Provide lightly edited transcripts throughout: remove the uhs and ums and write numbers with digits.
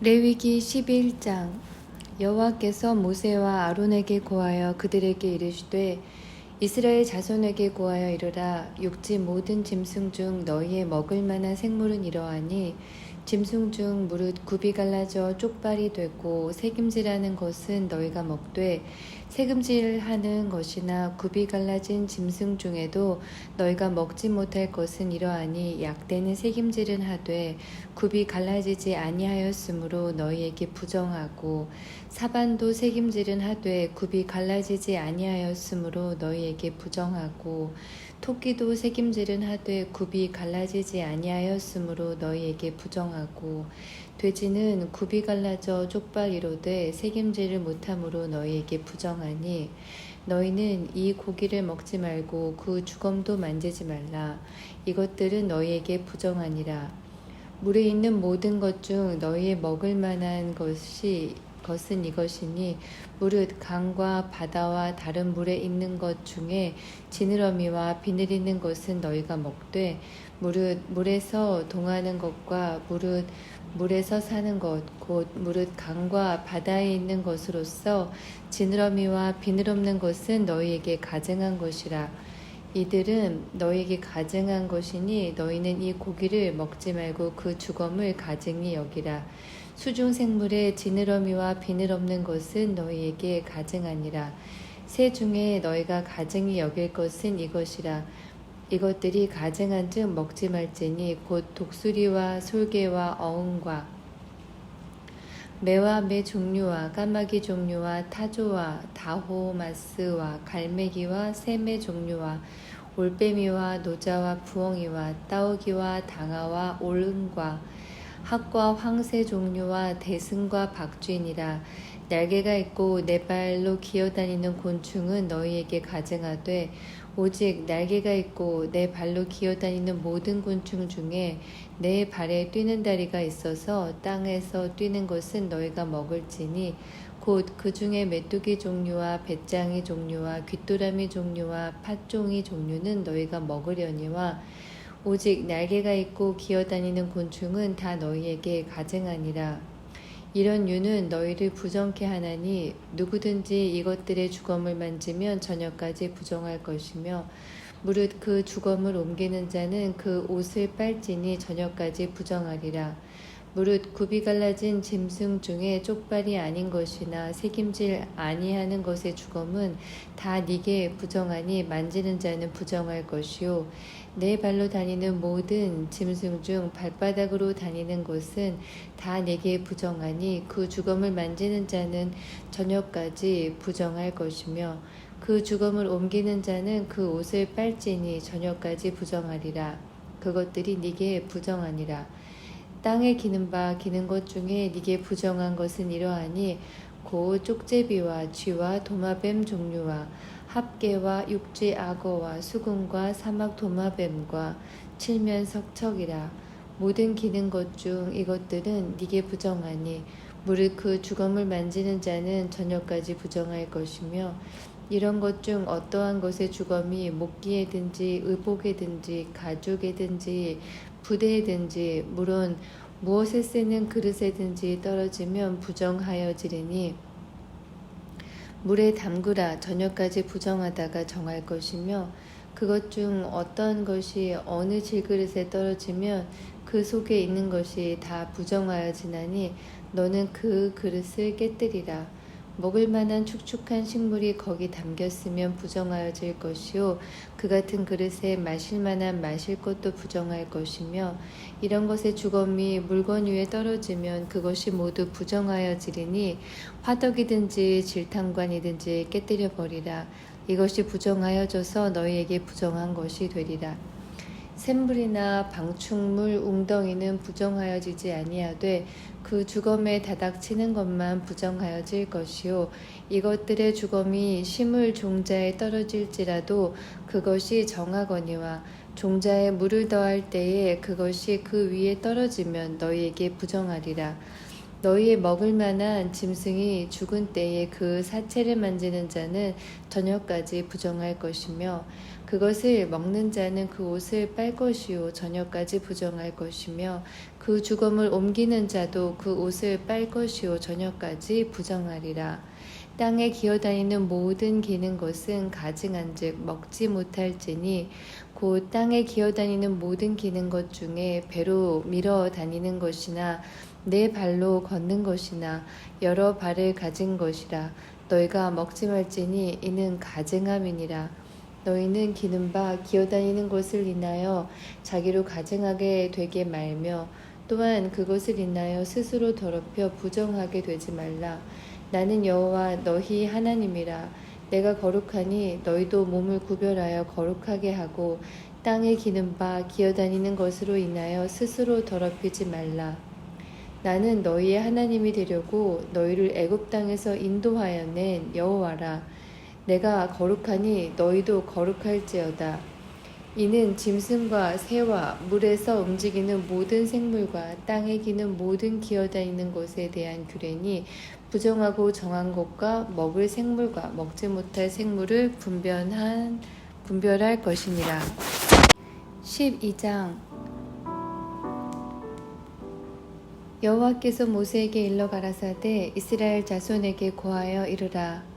레위기 11장. 여호와께서 모세와 아론에게 고하여 그들에게 이르시되 이스라엘 자손에게 고하여 이르라. 육지 모든 짐승 중 너희의 먹을 만한 생물은 이러하니 짐승 중 무릇 굽이 갈라져 쪽발이 되고 새김질하는 것은 너희가 먹되 새김질하는 것이나 굽이 갈라진 짐승 중에도 너희가 먹지 못할 것은 이러하니 약대는 새김질은 하되 굽이 갈라지지 아니하였으므로 너희에게 부정하고 사반도 새김질은 하되 굽이 갈라지지 아니하였으므로 너희에게 부정하고 토끼도 새김질은 하되 굽이 갈라지지 아니하였으므로 너희에게 부정하고 돼지는 굽이 갈라져 쪽발이로되 새김질을 못함으로 너희에게 부정하니 너희는 이 고기를 먹지 말고 그 주검도 만지지 말라. 이것들은 너희에게 부정하니라. 물에 있는 모든 것 중 너희의 먹을 만한 것은 이것이니 무릇 강과 바다와 다른 물에 있는 것 중에 지느러미와 비늘 있는 것은 너희가 먹되 무릇 물에서 동하는 것과 무릇 물에서 사는 것 곧 무릇 강과 바다에 있는 것으로서 지느러미와 비늘 없는 것은 너희에게 가증한 것이라. 이들은 너희에게 가증한 것이니 너희는 이 고기를 먹지 말고 그 주검을 가증히 여기라. 수중 생물의 지느러미와 비늘 없는 것은 너희에게 가증하니라. 새 중에 너희가 가증히 여길 것은 이것이라. 이것들이 가증한즉 먹지 말지니 곧 독수리와 솔개와 어흥과 매와 매 종류와 까마귀 종류와 타조와 다호마스와 갈매기와 새매 종류와 올빼미와 노자와 부엉이와 따오기와 당아와 올응과 학과 황새 종류와 대승과 박쥐니라. 날개가 있고 네 발로 기어다니는 곤충은 너희에게 가증하되 오직 날개가 있고 네 발로 기어다니는 모든 곤충 중에 네 발에 뛰는 다리가 있어서 땅에서 뛰는 것은 너희가 먹을지니 곧 그 중에 메뚜기 종류와 배짱이 종류와 귀뚜라미 종류와 팥종이 종류는 너희가 먹으려니와 오직 날개가 있고 기어다니는 곤충은 다 너희에게 가증하니라. 이런 유는 너희를 부정케 하나니 누구든지 이것들의 주검을 만지면 저녁까지 부정할 것이며 무릇 그 주검을 옮기는 자는 그 옷을 빨지니 저녁까지 부정하리라. 무릇 굽이 갈라진 짐승 중에 쪽발이 아닌 것이나 새김질 아니하는 것의 주검은 다 네게 부정하니 만지는 자는 부정할 것이요 네 발로 다니는 모든 짐승 중 발바닥으로 다니는 것은 다 네게 부정하니 그 주검을 만지는 자는 저녁까지 부정할 것이며 그 주검을 옮기는 자는 그 옷을 빨지니 저녁까지 부정하리라. 그것들이 네게 부정하니라. 땅에 기는 것 중에 네게 부정한 것은 이러하니 곧 쪽제비와 쥐와 도마뱀 종류와 합개와 육지 악어와 수금과 사막 도마뱀과 칠면 석척이라. 모든 기는 것 중 이것들은 네게 부정하니 무릇 그 주검을 만지는 자는 저녁까지 부정할 것이며 이런 것 중 어떠한 것의 주검이 목기에든지 의복에든지 가죽에든지 부대에든지 물론 무엇에 쓰는 그릇에든지 떨어지면 부정하여지리니 물에 담그라. 저녁까지 부정하다가 정할 것이며 그것 중 어떠한 것이 어느 질그릇에 떨어지면 그 속에 있는 것이 다 부정하여지나니 너는 그 그릇을 깨뜨리라. 먹을 만한 축축한 식물이 거기 담겼으면 부정하여질 것이요 그 같은 그릇에 마실 만한 마실 것도 부정할 것이며 이런 것의 주검이 물건 위에 떨어지면 그것이 모두 부정하여지리니 화덕이든지 질탕관이든지 깨뜨려 버리라. 이것이 부정하여져서 너희에게 부정한 것이 되리라. 샘물이나 방충물 웅덩이는 부정하여지지 아니하되 그 주검에 다닥치는 것만 부정하여질 것이요 이것들의 주검이 심을 종자에 떨어질지라도 그것이 정하거니와 종자에 물을 더할 때에 그것이 그 위에 떨어지면 너희에게 부정하리라. 너희의 먹을 만한 짐승이 죽은 때에 그 사체를 만지는 자는 저녁까지 부정할 것이며 그것을 먹는 자는 그 옷을 빨 것이요 저녁까지 부정할 것이며 그 그 주검을 옮기는 자도 그 옷을 빨 것이요 저녁까지 부정하리라. 땅에 기어다니는 모든 기는 것은 가증한즉 먹지 못할지니 곧 땅에 기어다니는 모든 기는 것 중에 배로 밀어 다니는 것이나 네 발로 걷는 것이나 여러 발을 가진 것이라. 너희가 먹지 말지니 이는 가증함이니라. 너희는 기는 바 기어다니는 것을 인하여 자기로 가증하게 되게 말며 또한 그것을 인하여 스스로 더럽혀 부정하게 되지 말라. 나는 여호와 너희 하나님이라. 내가 거룩하니 너희도 몸을 구별하여 거룩하게 하고 땅에 기는 바 기어다니는 것으로 인하여 스스로 더럽히지 말라. 나는 너희의 하나님이 되려고 너희를 애굽 땅에서 인도하여 낸 여호와라. 내가 거룩하니 너희도 거룩할지어다. 이는 짐승과 새와 물에서 움직이는 모든 생물과 땅에 기는 모든 기어다니는 것에 대한 규례니 부정하고 정한 것과 먹을 생물과 먹지 못할 생물을 분별할 것이니라. 12장 여호와께서 모세에게 일러 가라사대 이스라엘 자손에게 고하여 이르라.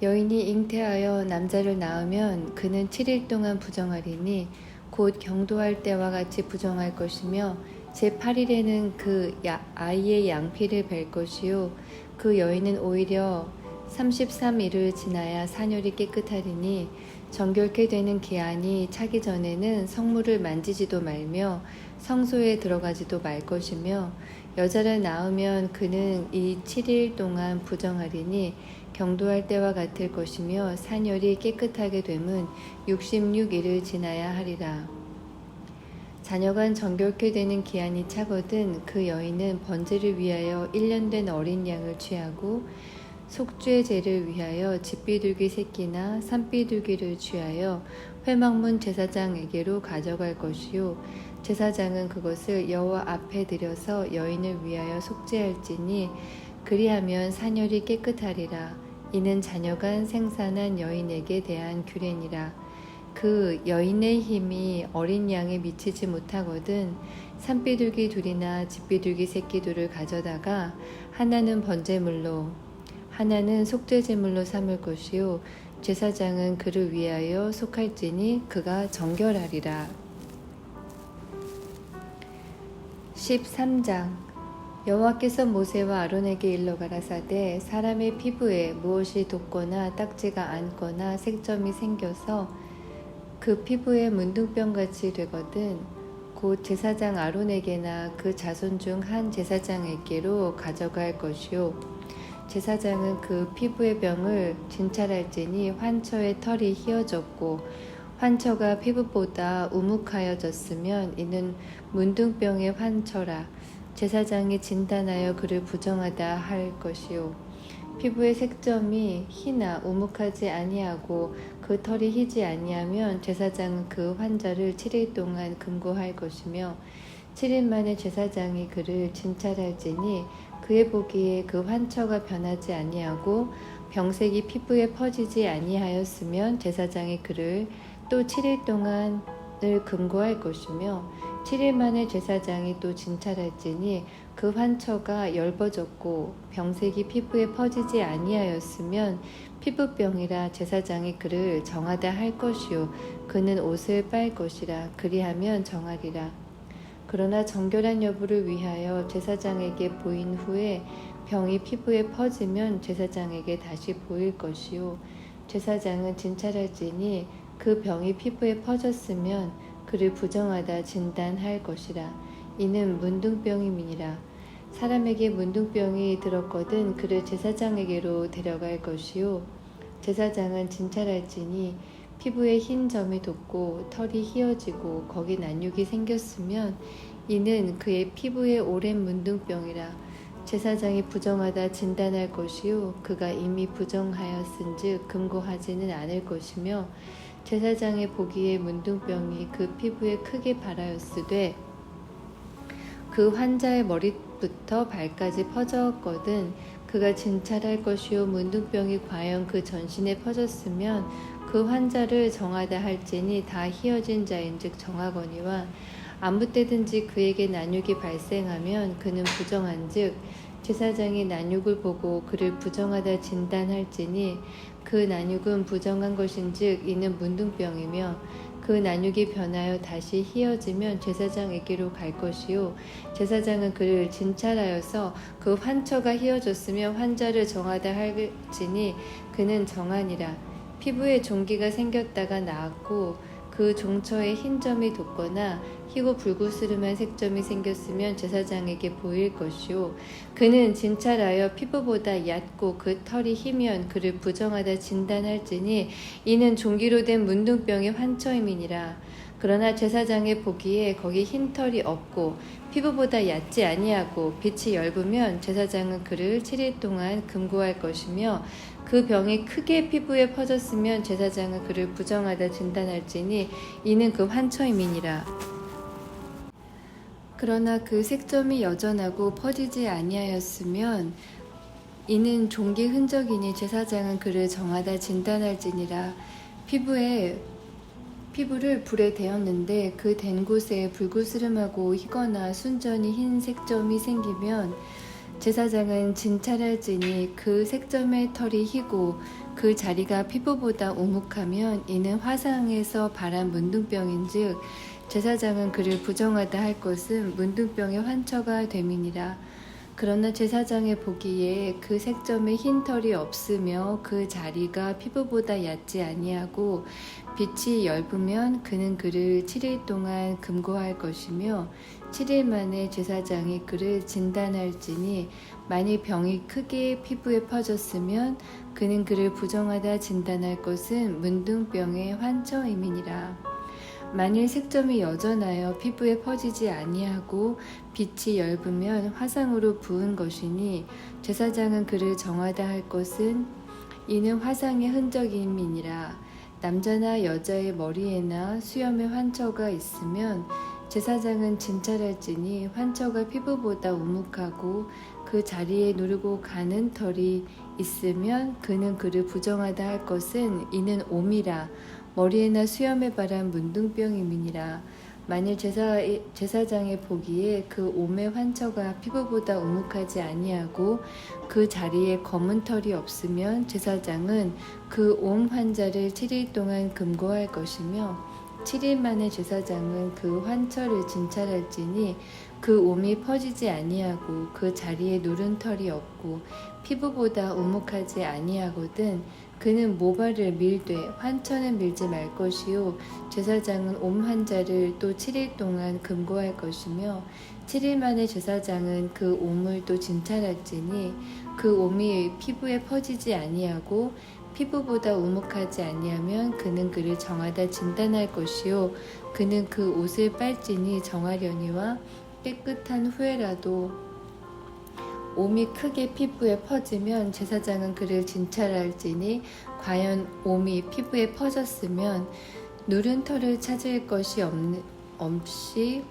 여인이 잉태하여 남자를 낳으면 그는 7일 동안 부정하리니 곧 경도할 때와 같이 부정할 것이며 제8일에는 그 아이의 양피를 벨 것이요 그 여인은 오히려 33일을 지나야 산열이 깨끗하리니 정결케 되는 기한이 차기 전에는 성물을 만지지도 말며 성소에 들어가지도 말 것이며 여자를 낳으면 그는 이 7일 동안 부정하리니 경도할 때와 같을 것이며 산열이 깨끗하게 됨은 66일을 지나야 하리라. 자녀가 정결케 되는 기한이 차거든 그 여인은 번제를 위하여 1년 된 어린 양을 취하고 속죄 제를 위하여 집비둘기 새끼나 산비둘기를 취하여 회막문 제사장에게로 가져갈 것이요 제사장은 그것을 여호와 앞에 들여서 여인을 위하여 속죄할지니 그리하면 산열이 깨끗하리라. 이는 자녀간 생산한 여인에게 대한 규례니라. 그 여인의 힘이 어린 양에 미치지 못하거든 산비둘기 둘이나 집비둘기 새끼 둘을 가져다가 하나는 번제물로 하나는 속죄제물로 삼을 것이요 제사장은 그를 위하여 속할지니 그가 정결하리라. 13장 여호와께서 모세와 아론에게 일러 가라사대 사람의 피부에 무엇이 돋거나 딱지가 않거나 색점이 생겨서 그 피부에 문둥병같이 되거든 곧 제사장 아론에게나 그 자손 중 한 제사장에게로 가져갈 것이요 제사장은 그 피부의 병을 진찰할지니 환처의 털이 휘어졌고 환처가 피부보다 우묵하여졌으면 이는 문둥병의 환처라. 제사장이 진단하여 그를 부정하다 할 것이요 피부의 색점이 희나 우묵하지 아니하고 그 털이 희지 아니하면 제사장은 그 환자를 7일 동안 금고할 것이며 7일 만에 제사장이 그를 진찰할지니 그의 보기에 그 환처가 변하지 아니하고 병색이 피부에 퍼지지 아니하였으면 제사장이 그를 또 7일 동안을 금고할 것이며 7일 만에 제사장이 또 진찰할지니 그 환처가 엷어졌고 병색이 피부에 퍼지지 아니하였으면 피부병이라 제사장이 그를 정하다 할 것이요 그는 옷을 빨 것이라 그리하면 정하리라. 그러나 정결한 여부를 위하여 제사장에게 보인 후에 병이 피부에 퍼지면 제사장에게 다시 보일 것이요 제사장은 진찰할지니 그 병이 피부에 퍼졌으면 그를 부정하다 진단할 것이라. 이는 문둥병임이니라. 사람에게 문둥병이 들었거든 그를 제사장에게로 데려갈 것이요 제사장은 진찰할지니 피부에 흰 점이 돋고 털이 휘어지고 거기 난육이 생겼으면 이는 그의 피부에 오랜 문둥병이라. 제사장이 부정하다 진단할 것이요 그가 이미 부정하였은즉 금고하지는 않을 것이며 제사장의 보기에 문둥병이 그 피부에 크게 발하였으되 그 환자의 머리부터 발까지 퍼졌거든 그가 진찰할 것이요 문둥병이 과연 그 전신에 퍼졌으면 그 환자를 정하다 할지니 다 휘어진 자인즉 정하거니와 아무 때든지 그에게 난육이 발생하면 그는 부정한즉 제사장이 난육을 보고 그를 부정하다 진단할지니 그 난육은 부정한 것인즉 이는 문둥병이며 그 난육이 변하여 다시 희어지면 제사장에게로 갈 것이요 제사장은 그를 진찰하여서 그 환처가 희어졌으면 환자를 정하다 할지니 그는 정하니라. 피부에 종기가 생겼다가 나았고 그 종처에 흰 점이 돋거나 희고 불구스름한 색점이 생겼으면 제사장에게 보일 것이요 그는 진찰하여 피부보다 얕고 그 털이 희면 그를 부정하다 진단할지니 이는 종기로 된 문둥병의 환처임이니라. 그러나 제사장의 보기에 거기 흰 털이 없고 피부보다 얕지 아니하고 빛이 엷으면 제사장은 그를 7일 동안 금고할 것이며 그 병이 크게 피부에 퍼졌으면 제사장은 그를 부정하다 진단할지니 이는 그 환처임이니라. 그러나 그 색점이 여전하고 퍼지지 아니하였으면 이는 종기 흔적이니 제사장은 그를 정하다 진단할지니라. 피부를 불에 대었는데 그 댄 곳에 불구스름하고 희거나 순전히 흰 색점이 생기면 제사장은 진찰할지니 그 색점의 털이 희고 그 자리가 피부보다 우묵하면 이는 화상에서 발한 문둥병인즉 제사장은 그를 부정하다 할 것은 문둥병의 환처가 됨이니라. 그러나 제사장의 보기에 그 색점에 흰 털이 없으며 그 자리가 피부보다 얕지 아니하고 빛이 엷으면 그는 그를 7일 동안 금고할 것이며 7일 만에 제사장이 그를 진단할지니 만일 병이 크게 피부에 퍼졌으면 그는 그를 부정하다 진단할 것은 문둥병의 환처임이니라. 만일 색점이 여전하여 피부에 퍼지지 아니하고 빛이 엷으면 화상으로 부은 것이니 제사장은 그를 정하다 할 것은 이는 화상의 흔적임이니라. 남자나 여자의 머리에나 수염에 환처가 있으면 제사장은 진찰할지니 환처가 피부보다 우묵하고 그 자리에 누르고 가는 털이 있으면 그는 그를 부정하다 할 것은 이는 옴이라. 머리에나 수염에 발한 문둥병임이니라. 만일 제사장의 보기에 그 옴의 환처가 피부보다 우묵하지 아니하고 그 자리에 검은 털이 없으면 제사장은 그 옴 환자를 7일 동안 금고할 것이며 7일 만에 제사장은 그 환처를 진찰할지니 그 옴이 퍼지지 아니하고 그 자리에 누른 털이 없고 피부보다 우묵하지 아니하거든 그는 모발을 밀되 환처는 밀지 말 것이요 제사장은 옴 환자를 또 7일 동안 금고할 것이며 7일 만에 제사장은 그 옴을 또 진찰할지니 그 옴이 피부에 퍼지지 아니하고 피부보다 우묵하지 아니하면 그는 그를 정하다 진단할 것이요 그는 그 옷을 빨지니 정하려니와 깨끗한 후에라도 옴이 크게 피부에 퍼지면 제사장은 그를 진찰할지니 과연 옴이 피부에 퍼졌으면 누른 털을 찾을 것이 없이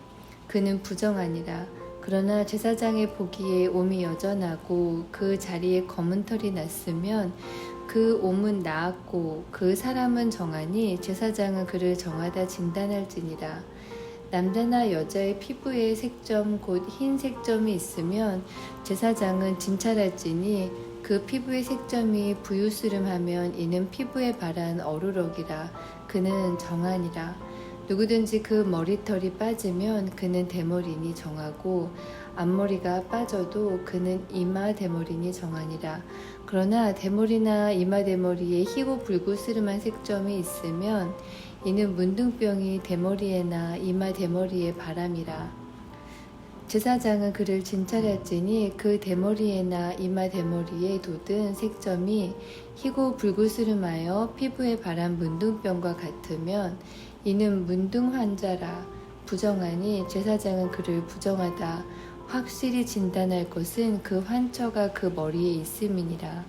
그는 부정하니라. 그러나 제사장의 보기에 옴이 여전하고 그 자리에 검은 털이 났으면 그 옴은 나았고 그 사람은 정하니 제사장은 그를 정하다 진단할지니라. 남자나 여자의 피부에 색점 곧 흰 색점이 있으면 제사장은 진찰할지니 그 피부의 색점이 부유스름하면 이는 피부에 발한 어루럭이라. 그는 정하니라. 누구든지 그 머리털이 빠지면 그는 대머리니 정하고 앞머리가 빠져도 그는 이마 대머리니 정하니라. 그러나 대머리나 이마 대머리에 희고 불구스름한 색점이 있으면 이는 문둥병이 대머리에나 이마 대머리에 바람이라. 제사장은 그를 진찰할지니 그 대머리에나 이마 대머리에 돋은 색점이 희고 불구스름하여 피부에 바람 문둥병과 같으면 이는 문둥 환자라. 부정하니 제사장은 그를 부정하다 확실히 진단할 것은 그 환처가 그 머리에 있음이니라.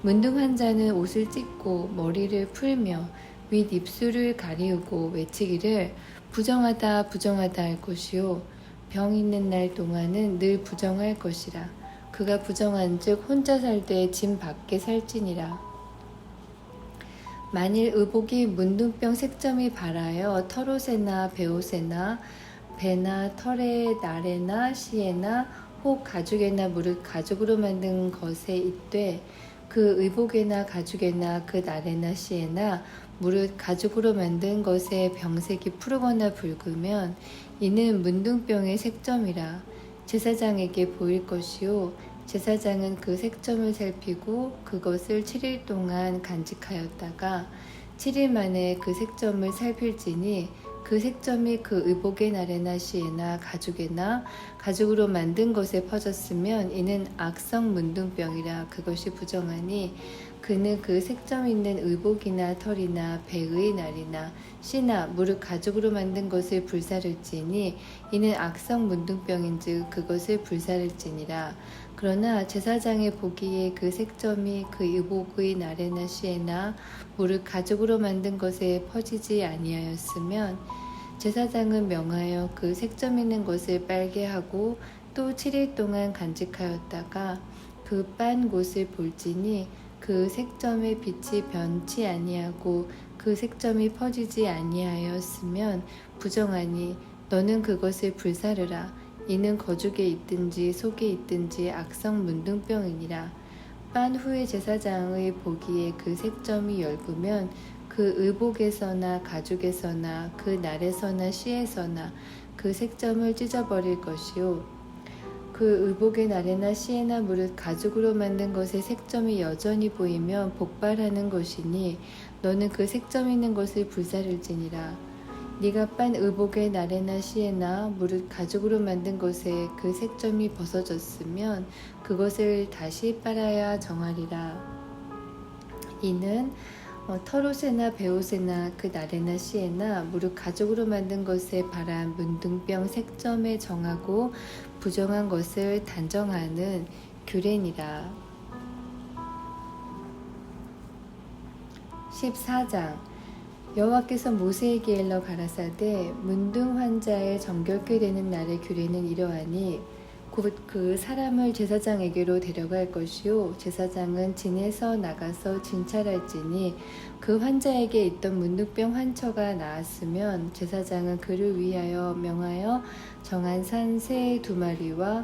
문둥 환자는 옷을 찢고 머리를 풀며 윗 입술을 가리우고 외치기를 부정하다 부정하다 할 것이요 병 있는 날 동안은 늘 부정할 것이라. 그가 부정한즉 혼자 살되 짐 밖에 살지니라. 만일 의복이 문둥병 색점이 발하여 털옷에나 베옷에나 배나 털에 나래나 씨에나 혹 가죽에나 무릇 가죽으로 만든 것에 있되 그 의복에나 가죽에나 그 나래나 씨에나 무릇 가죽으로 만든 것에 병색이 푸르거나 붉으면 이는 문둥병의 색점이라 제사장에게 보일 것이요 제사장은 그 색점을 살피고 그것을 7일 동안 간직하였다가 7일 만에 그 색점을 살필지니 그 색점이 그 의복의 나래나 씨에나 가죽에나 가죽으로 만든 것에 퍼졌으면 이는 악성 문둥병이라 그것이 부정하니 그는 그 색점 있는 의복이나 털이나 배의 날이나 씨나 무릇 가죽으로 만든 것을 불사를지니 이는 악성 문둥병인즉 그것을 불사를지니라. 그러나 제사장의 보기에 그 색점이 그 의복의 나래나 씨에나 무릇 가죽으로 만든 것에 퍼지지 아니하였으면 제사장은 명하여 그 색점 있는 것을 빨게 하고 또 7일 동안 간직하였다가 그 빤 곳을 볼지니 그 색점의 빛이 변치 아니하고 그 색점이 퍼지지 아니하였으면 부정하니 너는 그것을 불사르라. 이는 거죽에 있든지 속에 있든지 악성 문둥병이니라. 빤 후에 제사장의 보기에 그 색점이 엷으면 그 의복에서나 가죽에서나 그 날에서나 씨에서나 그 색점을 찢어버릴 것이요 그 의복의 나래나 씨에나 무릇 가죽으로 만든 것의 색점이 여전히 보이면 복발하는 것이니 너는 그 색점 있는 것을 불사를지니라. 네가 빤 의복의 나래나 씨에나 무릇 가죽으로 만든 것에 그 색점이 벗어졌으면 그것을 다시 빨아야 정하리라. 이는 털옷에나 배옷에나 그 나래나 씨에나 무릇 가죽으로 만든 것에 발한 문둥병 색점에 정하고 부정한 것을 단정하는 규례니라. 14장 여호와께서 모세에게 일러 가라사대 문둥 환자의 정결케 되는 날의 규례는 이러하니 곧 그 사람을 제사장에게로 데려갈 것이요 제사장은 진에서 나가서 진찰할지니 그 환자에게 있던 문둥병 환처가 나았으면 제사장은 그를 위하여 명하여 정한 산 새 2마리와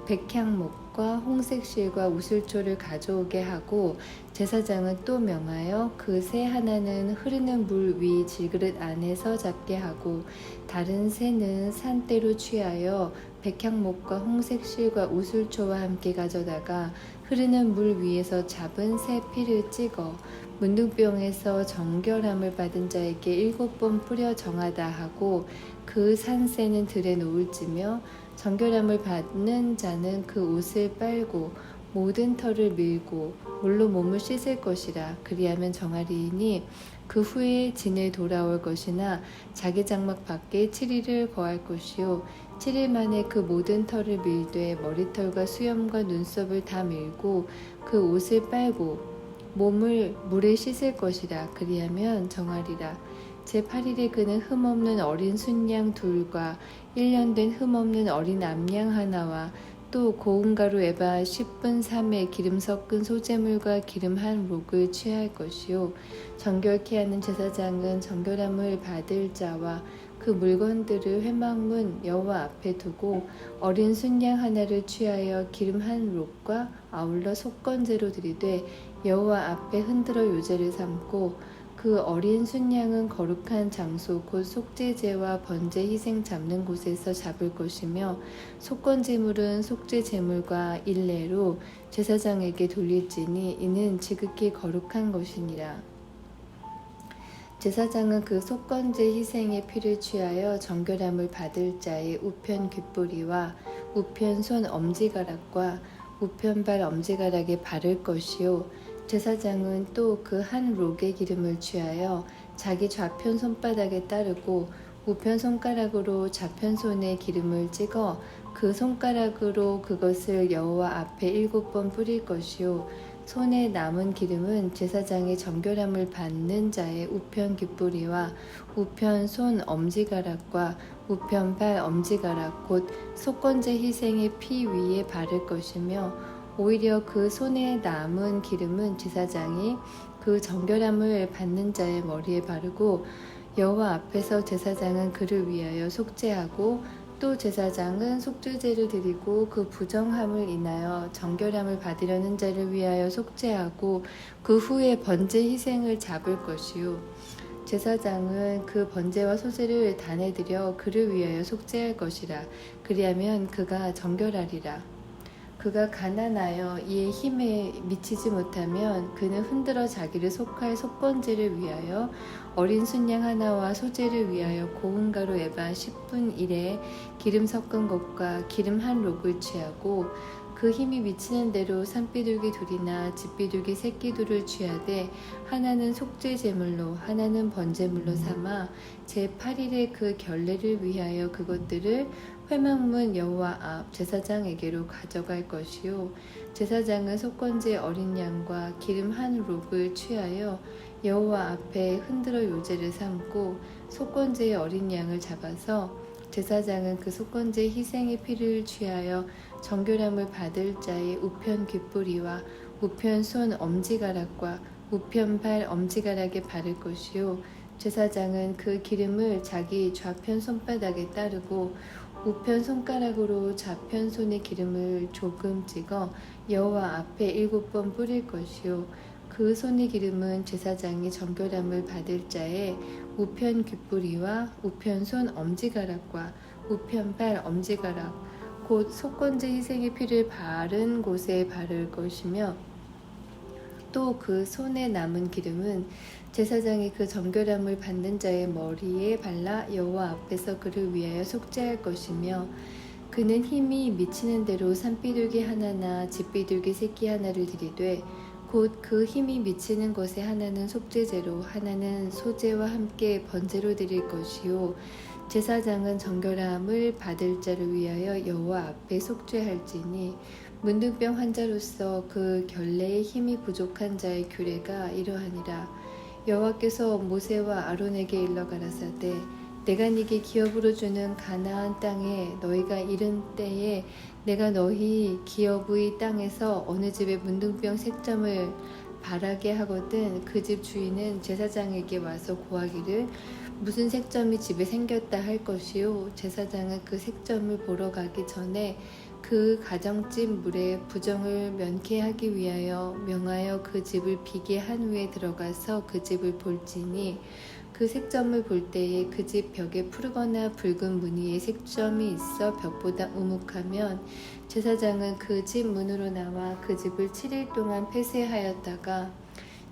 백향목과 홍색실과 우슬초를 가져오게 하고 제사장은 또 명하여 그 새 하나는 흐르는 물 위 질그릇 안에서 잡게 하고 다른 새는 산대로 취하여 백향목과 홍색실과 우슬초와 함께 가져다가 흐르는 물 위에서 잡은 새 피를 찍어 문둥병에서 정결함을 받은 자에게 7번 뿌려 정하다 하고 그 산새는 들에 놓을지며 정결함을 받는 자는 그 옷을 빨고 모든 털을 밀고 물로 몸을 씻을 것이라. 그리하면 정하리니 그 후에 진에 돌아올 것이나 자기 장막 밖에 7일을 거할 것이요 7일 만에 그 모든 털을 밀되 머리털과 수염과 눈썹을 다 밀고 그 옷을 빨고 몸을 물에 씻을 것이라. 그리하면 정하리라. 제8일에 그는 흠없는 어린 순양 둘과 1년 된 흠없는 어린 암양 하나와 또 고운 가루 에바 10분 3에 기름 섞은 소재물과 기름 한 록을 취할 것이요 정결케 하는 제사장은 정결함을 받을 자와 그 물건들을 회막문 여호와 앞에 두고 어린 순양 하나를 취하여 기름 한 록과 아울러 속건제로 드리되 여호와 앞에 흔들어 요제를 삼고 그 어린 순양은 거룩한 장소 곧 속죄제와 번제 희생 잡는 곳에서 잡을 것이며 속건제물은 속죄제물과 일례로 제사장에게 돌릴지니 이는 지극히 거룩한 것이니라. 제사장은 그 속건제 희생의 피를 취하여 정결함을 받을 자의 우편 귓뿌리와 우편 손 엄지가락과 우편 발 엄지가락에 바를 것이요 제사장은 또 그 한 록의 기름을 취하여 자기 좌편 손바닥에 따르고 우편 손가락으로 좌편 손에 기름을 찍어 그 손가락으로 그것을 여호와 앞에 7번 뿌릴 것이요 손에 남은 기름은 제사장의 정결함을 받는 자의 우편 귓뿌리와 우편 손 엄지가락과 우편 발 엄지가락 곧 속건제 희생의 피 위에 바를 것이며 오히려 그 손에 남은 기름은 제사장이 그 정결함을 받는 자의 머리에 바르고 여호와 앞에서 제사장은 그를 위하여 속죄하고 또 제사장은 속죄제를 드리고 그 부정함을 인하여 정결함을 받으려는 자를 위하여 속죄하고 그 후에 번제 희생을 잡을 것이요 제사장은 그 번제와 소제를 단에 드려 그를 위하여 속죄할 것이라. 그리하면 그가 정결하리라. 그가 가난하여 이에 힘에 미치지 못하면 그는 흔들어 자기를 속할 속번제를 위하여 어린 순양 하나와 소제를 위하여 고운 가루 에바 10분 1에 기름 섞은 것과 기름 한 록을 취하고 그 힘이 미치는 대로 산비둘기 둘이나 집비둘기 새끼둘을 취하되 하나는 속죄 제물로 하나는 번제물로 삼아 제8일에 그 결례를 위하여 그것들을 회막문 여호와 앞 제사장에게로 가져갈 것이요 제사장은 속건제 어린 양과 기름 한 록을 취하여 여호와 앞에 흔들어 요제를 삼고 속건제의 어린 양을 잡아서 제사장은 그 속건제 희생의 피를 취하여 정결함을 받을 자의 우편 귓뿌리와 우편 손 엄지가락과 우편 발 엄지가락에 바를 것이요 제사장은 그 기름을 자기 좌편 손바닥에 따르고 우편 손가락으로 좌편 손에 기름을 조금 찍어 여호와 앞에 7번 뿌릴 것이요 그 손의 기름은 제사장이 정결함을 받을 자의 우편 귓뿌리와 우편 손 엄지가락과 우편 발 엄지가락 곧 속건제 희생의 피를 바른 곳에 바를 것이며 또 그 손에 남은 기름은 제사장이 그 정결함을 받는 자의 머리에 발라 여호와 앞에서 그를 위하여 속죄할 것이며 그는 힘이 미치는 대로 산비둘기 하나나 집비둘기 새끼 하나를 드리되 곧 그 힘이 미치는 것에 하나는 속죄제로 하나는 소제와 함께 번제로 드릴 것이요 제사장은 정결함을 받을 자를 위하여 여호와 앞에 속죄할지니 문둥병 환자로서 그 결례의 힘이 부족한 자의 규례가 이러하니라. 여호와께서 모세와 아론에게 일러 가라사대 내가 네게 기업으로 주는 가나안 땅에 너희가 이른 때에 내가 너희 기업의 땅에서 어느 집에 문둥병 색점을 바라게 하거든 그 집 주인은 제사장에게 와서 고하기를 무슨 색점이 집에 생겼다 할 것이요 제사장은 그 색점을 보러 가기 전에 그 가정집 물에 부정을 면케하기 위하여 명하여 그 집을 비게 한 후에 들어가서 그 집을 볼지니 그 색점을 볼 때에 그 집 벽에 푸르거나 붉은 무늬의 색점이 있어 벽보다 우묵하면 제사장은 그 집 문으로 나와 그 집을 7일 동안 폐쇄하였다가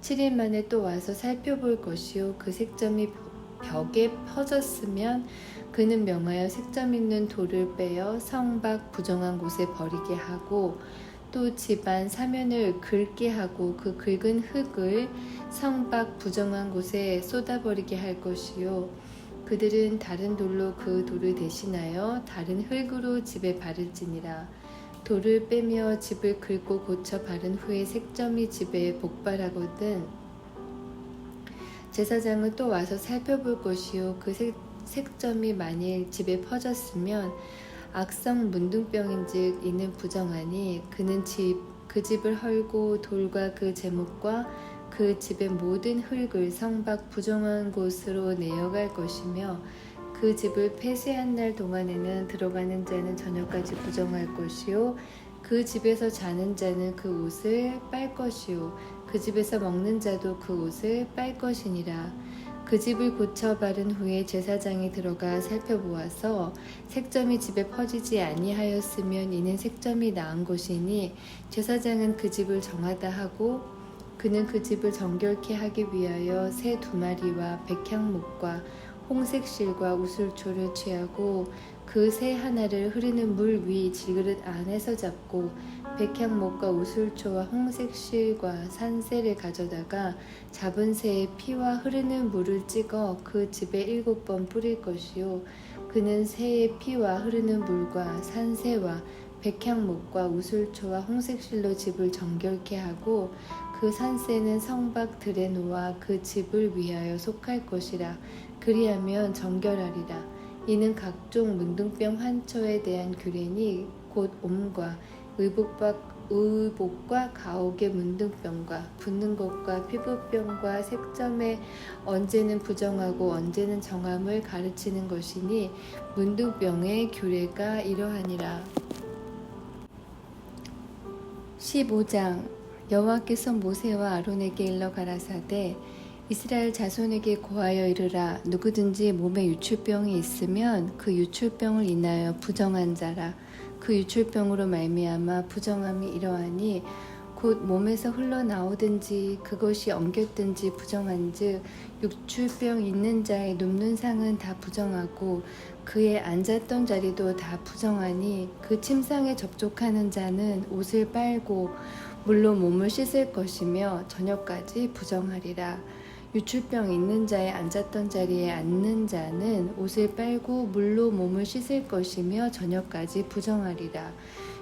7일 만에 또 와서 살펴볼 것이요 그 색점이 벽에 퍼졌으면 그는 명하여 색점 있는 돌을 빼어 성 밖 부정한 곳에 버리게 하고 또 집안 사면을 긁게 하고 그 긁은 흙을 성 밖 부정한 곳에 쏟아버리게 할 것이요 그들은 다른 돌로 그 돌을 대신하여 다른 흙으로 집에 바를지니라. 돌을 빼며 집을 긁고 고쳐 바른 후에 색점이 집에 복발하거든 제사장은 또 와서 살펴볼 것이요 그 색점이 만일 집에 퍼졌으면 악성 문둥병인즉 이는 부정하니 그는 그 집을 헐고 돌과 그 제목과 그 집의 모든 흙을 성 밖 부정한 곳으로 내어갈 것이며 그 집을 폐쇄한 날 동안에는 들어가는 자는 저녁까지 부정할 것이요 그 집에서 자는 자는 그 옷을 빨 것이요 그 집에서 먹는 자도 그 옷을 빨 것이니라. 그 집을 고쳐 바른 후에 제사장이 들어가 살펴보아서 색점이 집에 퍼지지 아니하였으면 이는 색점이 나은 것이니 제사장은 그 집을 정하다 하고 그는 그 집을 정결케 하기 위하여 새 2마리와 백향목과 홍색 실과 우슬초를 취하고 그 새 하나를 흐르는 물 위 질그릇 안에서 잡고 백향목과 우슬초와 홍색 실과 산새를 가져다가 잡은 새의 피와 흐르는 물을 찍어 그 집에 7번 뿌릴 것이요 그는 새의 피와 흐르는 물과 산새와 백향목과 우슬초와 홍색실로 집을 정결케 하고 그 산새는 성밖 들에 놓아 그 집을 위하여 속할 것이라. 그리하면 정결하리라. 이는 각종 문둥병 환처에 대한 규례니 곧 옴과 의복과 가옥의 문둥병과 붓는 것과 피부병과 색점에 언제는 부정하고 언제는 정함을 가르치는 것이니 문둥병의 규례가 이러하니라. 15장 여호와께서 모세와 아론에게 일러 가라사대 이스라엘 자손에게 고하여 이르라. 누구든지 몸에 유출병이 있으면 그 유출병을 인하여 부정한 자라. 그 유출병으로 말미암아 부정함이 이러하니 곧 몸에서 흘러나오든지 그것이 엉겼든지 부정한즉 유출병 있는 자의 눕는 상은 다 부정하고 그의 앉았던 자리도 다 부정하니 그 침상에 접촉하는 자는 옷을 빨고 물로 몸을 씻을 것이며 저녁까지 부정하리라. 유출병 있는 자의 앉았던 자리에 앉는 자는 옷을 빨고 물로 몸을 씻을 것이며 저녁까지 부정하리라.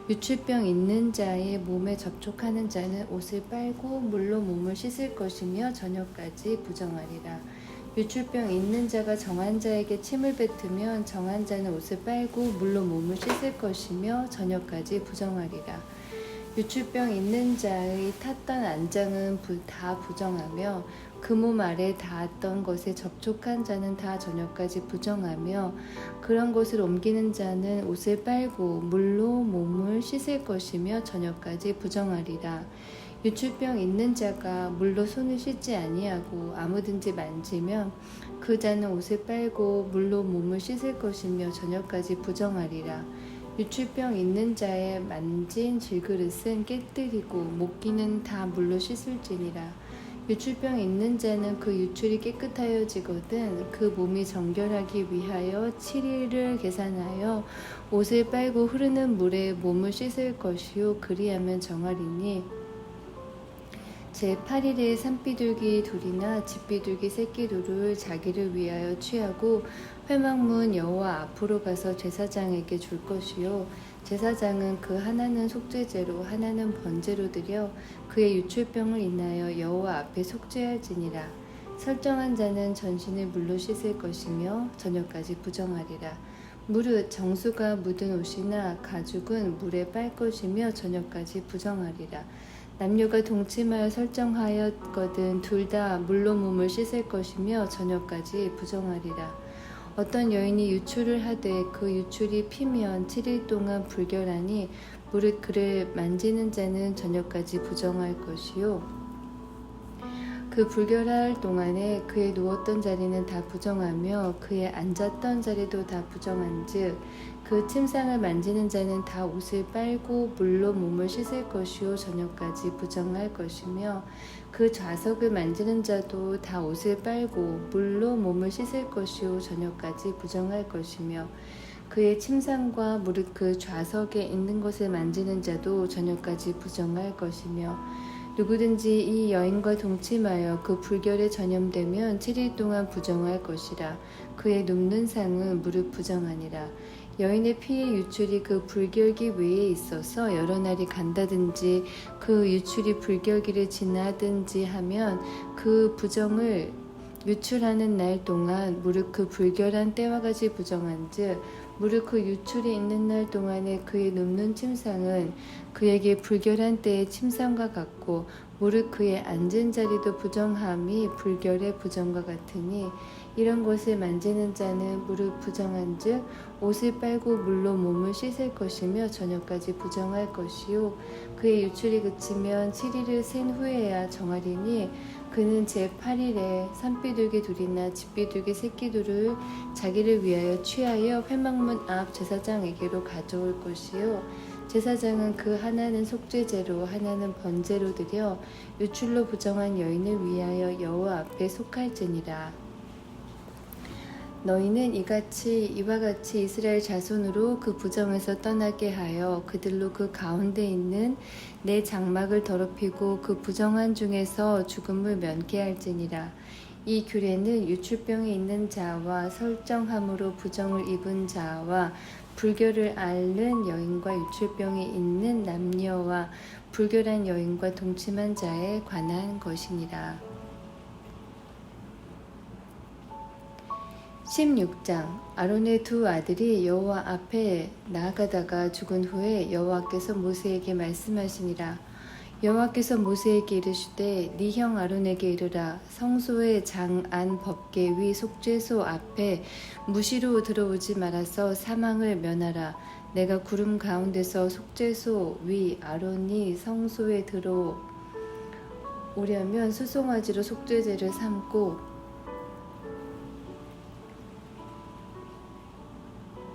유출병 있는 자의 몸에 접촉하는 자는 옷을 빨고 물로 몸을 씻을 것이며 저녁까지 부정하리라. 유출병 있는 자가 정한 자에게 침을 뱉으면 정한 자는 옷을 빨고 물로 몸을 씻을 것이며 저녁까지 부정하리라. 유출병 있는 자의 탔던 안장은 다 부정하며 그 몸 아래 닿았던 것에 접촉한 자는 다 저녁까지 부정하며 그런 것을 옮기는 자는 옷을 빨고 물로 몸을 씻을 것이며 저녁까지 부정하리라. 유출병 있는 자가 물로 손을 씻지 아니하고 아무든지 만지면 그 자는 옷을 빨고 물로 몸을 씻을 것이며 저녁까지 부정하리라. 유출병 있는 자의 만진 질그릇은 깨뜨리고 목기는 다 물로 씻을지니라. 유출병 있는 자는 그 유출이 깨끗하여지거든 그 몸이 정결하기 위하여 7일을 계산하여 옷을 빨고 흐르는 물에 몸을 씻을 것이요 그리하면 정하리니 제8일에 산비둘기 둘이나 집비둘기 새끼 둘을 자기를 위하여 취하고 회막문 여호와 앞으로 가서 제사장에게 줄 것이요 제사장은 그 하나는 속죄제로 하나는 번제로 드려 그의 유출병을 인하여 여호와 앞에 속죄할지니라. 설정한 자는 전신을 물로 씻을 것이며 저녁까지 부정하리라. 무릇 정수가 묻은 옷이나 가죽은 물에 빨 것이며 저녁까지 부정하리라. 남녀가 동침하여 설정하였거든 둘 다 물로 몸을 씻을 것이며 저녁까지 부정하리라. 어떤 여인이 유출을 하되 그 유출이 피면 7일 동안 불결하니 무릇 그를 만지는 자는 저녁까지 부정할 것이요 그 불결할 동안에 그의 누웠던 자리는 다 부정하며 그의 앉았던 자리도 다 부정한즉 그 침상을 만지는 자는 다 옷을 빨고 물로 몸을 씻을 것이요 저녁까지 부정할 것이며 그 좌석을 만지는 자도 다 옷을 빨고 물로 몸을 씻을 것이요 저녁까지 부정할 것이며 그의 침상과 무릇 그 좌석에 있는 것을 만지는 자도 저녁까지 부정할 것이며 누구든지 이 여인과 동침하여 그 불결에 전염되면 7일 동안 부정할 것이라. 그의 눕는 상은 무릇 부정하니라. 여인의 피의 유출이 그 불결기 외에 있어서 여러 날이 간다든지 그 유출이 불결기를 지나든지 하면 그 부정을 유출하는 날 동안 무릇 그 불결한 때와 같이 부정한즉 무릇 그 유출이 있는 날 동안에 그의 눕는 침상은 그에게 불결한 때의 침상과 같고 무릇 그의 앉은 자리도 부정함이 불결의 부정과 같으니 이런 것을 만지는 자는 무릇 부정한즉 옷을 빨고 물로 몸을 씻을 것이며 저녁까지 부정할 것이요 그의 유출이 그치면 7일을 센 후에야 정하리니 그는 제8일에 산비둘기 둘이나 집비둘기 새끼 둘을 자기를 위하여 취하여 회막문 앞 제사장에게로 가져올 것이요 제사장은 그 하나는 속죄제로 하나는 번제로 드려 유출로 부정한 여인을 위하여 여호와 앞에 속할지니라. 너희는 이와 같이 이스라엘 자손으로 그 부정에서 떠나게 하여 그들로 그 가운데 있는 내 장막을 더럽히고 그 부정한 중에서 죽음을 면케할지니라. 이 규례는 유출병이 있는 자와 설정함으로 부정을 입은 자와 불결을 앓는 여인과 유출병이 있는 남녀와 불결한 여인과 동침한 자에 관한 것이니라. 16장 아론의 두 아들이 여호와 앞에 나아가다가 죽은 후에 여호와께서 모세에게 말씀하시니라. 여호와께서 모세에게 이르시되 네 형 아론에게 이르라. 성소의 장안 법궤 위 속죄소 앞에 무시로 들어오지 말아서 사망을 면하라. 내가 구름 가운데서 속죄소 위 아론이 성소에 들어오려면 수송아지로 속죄제를 삼고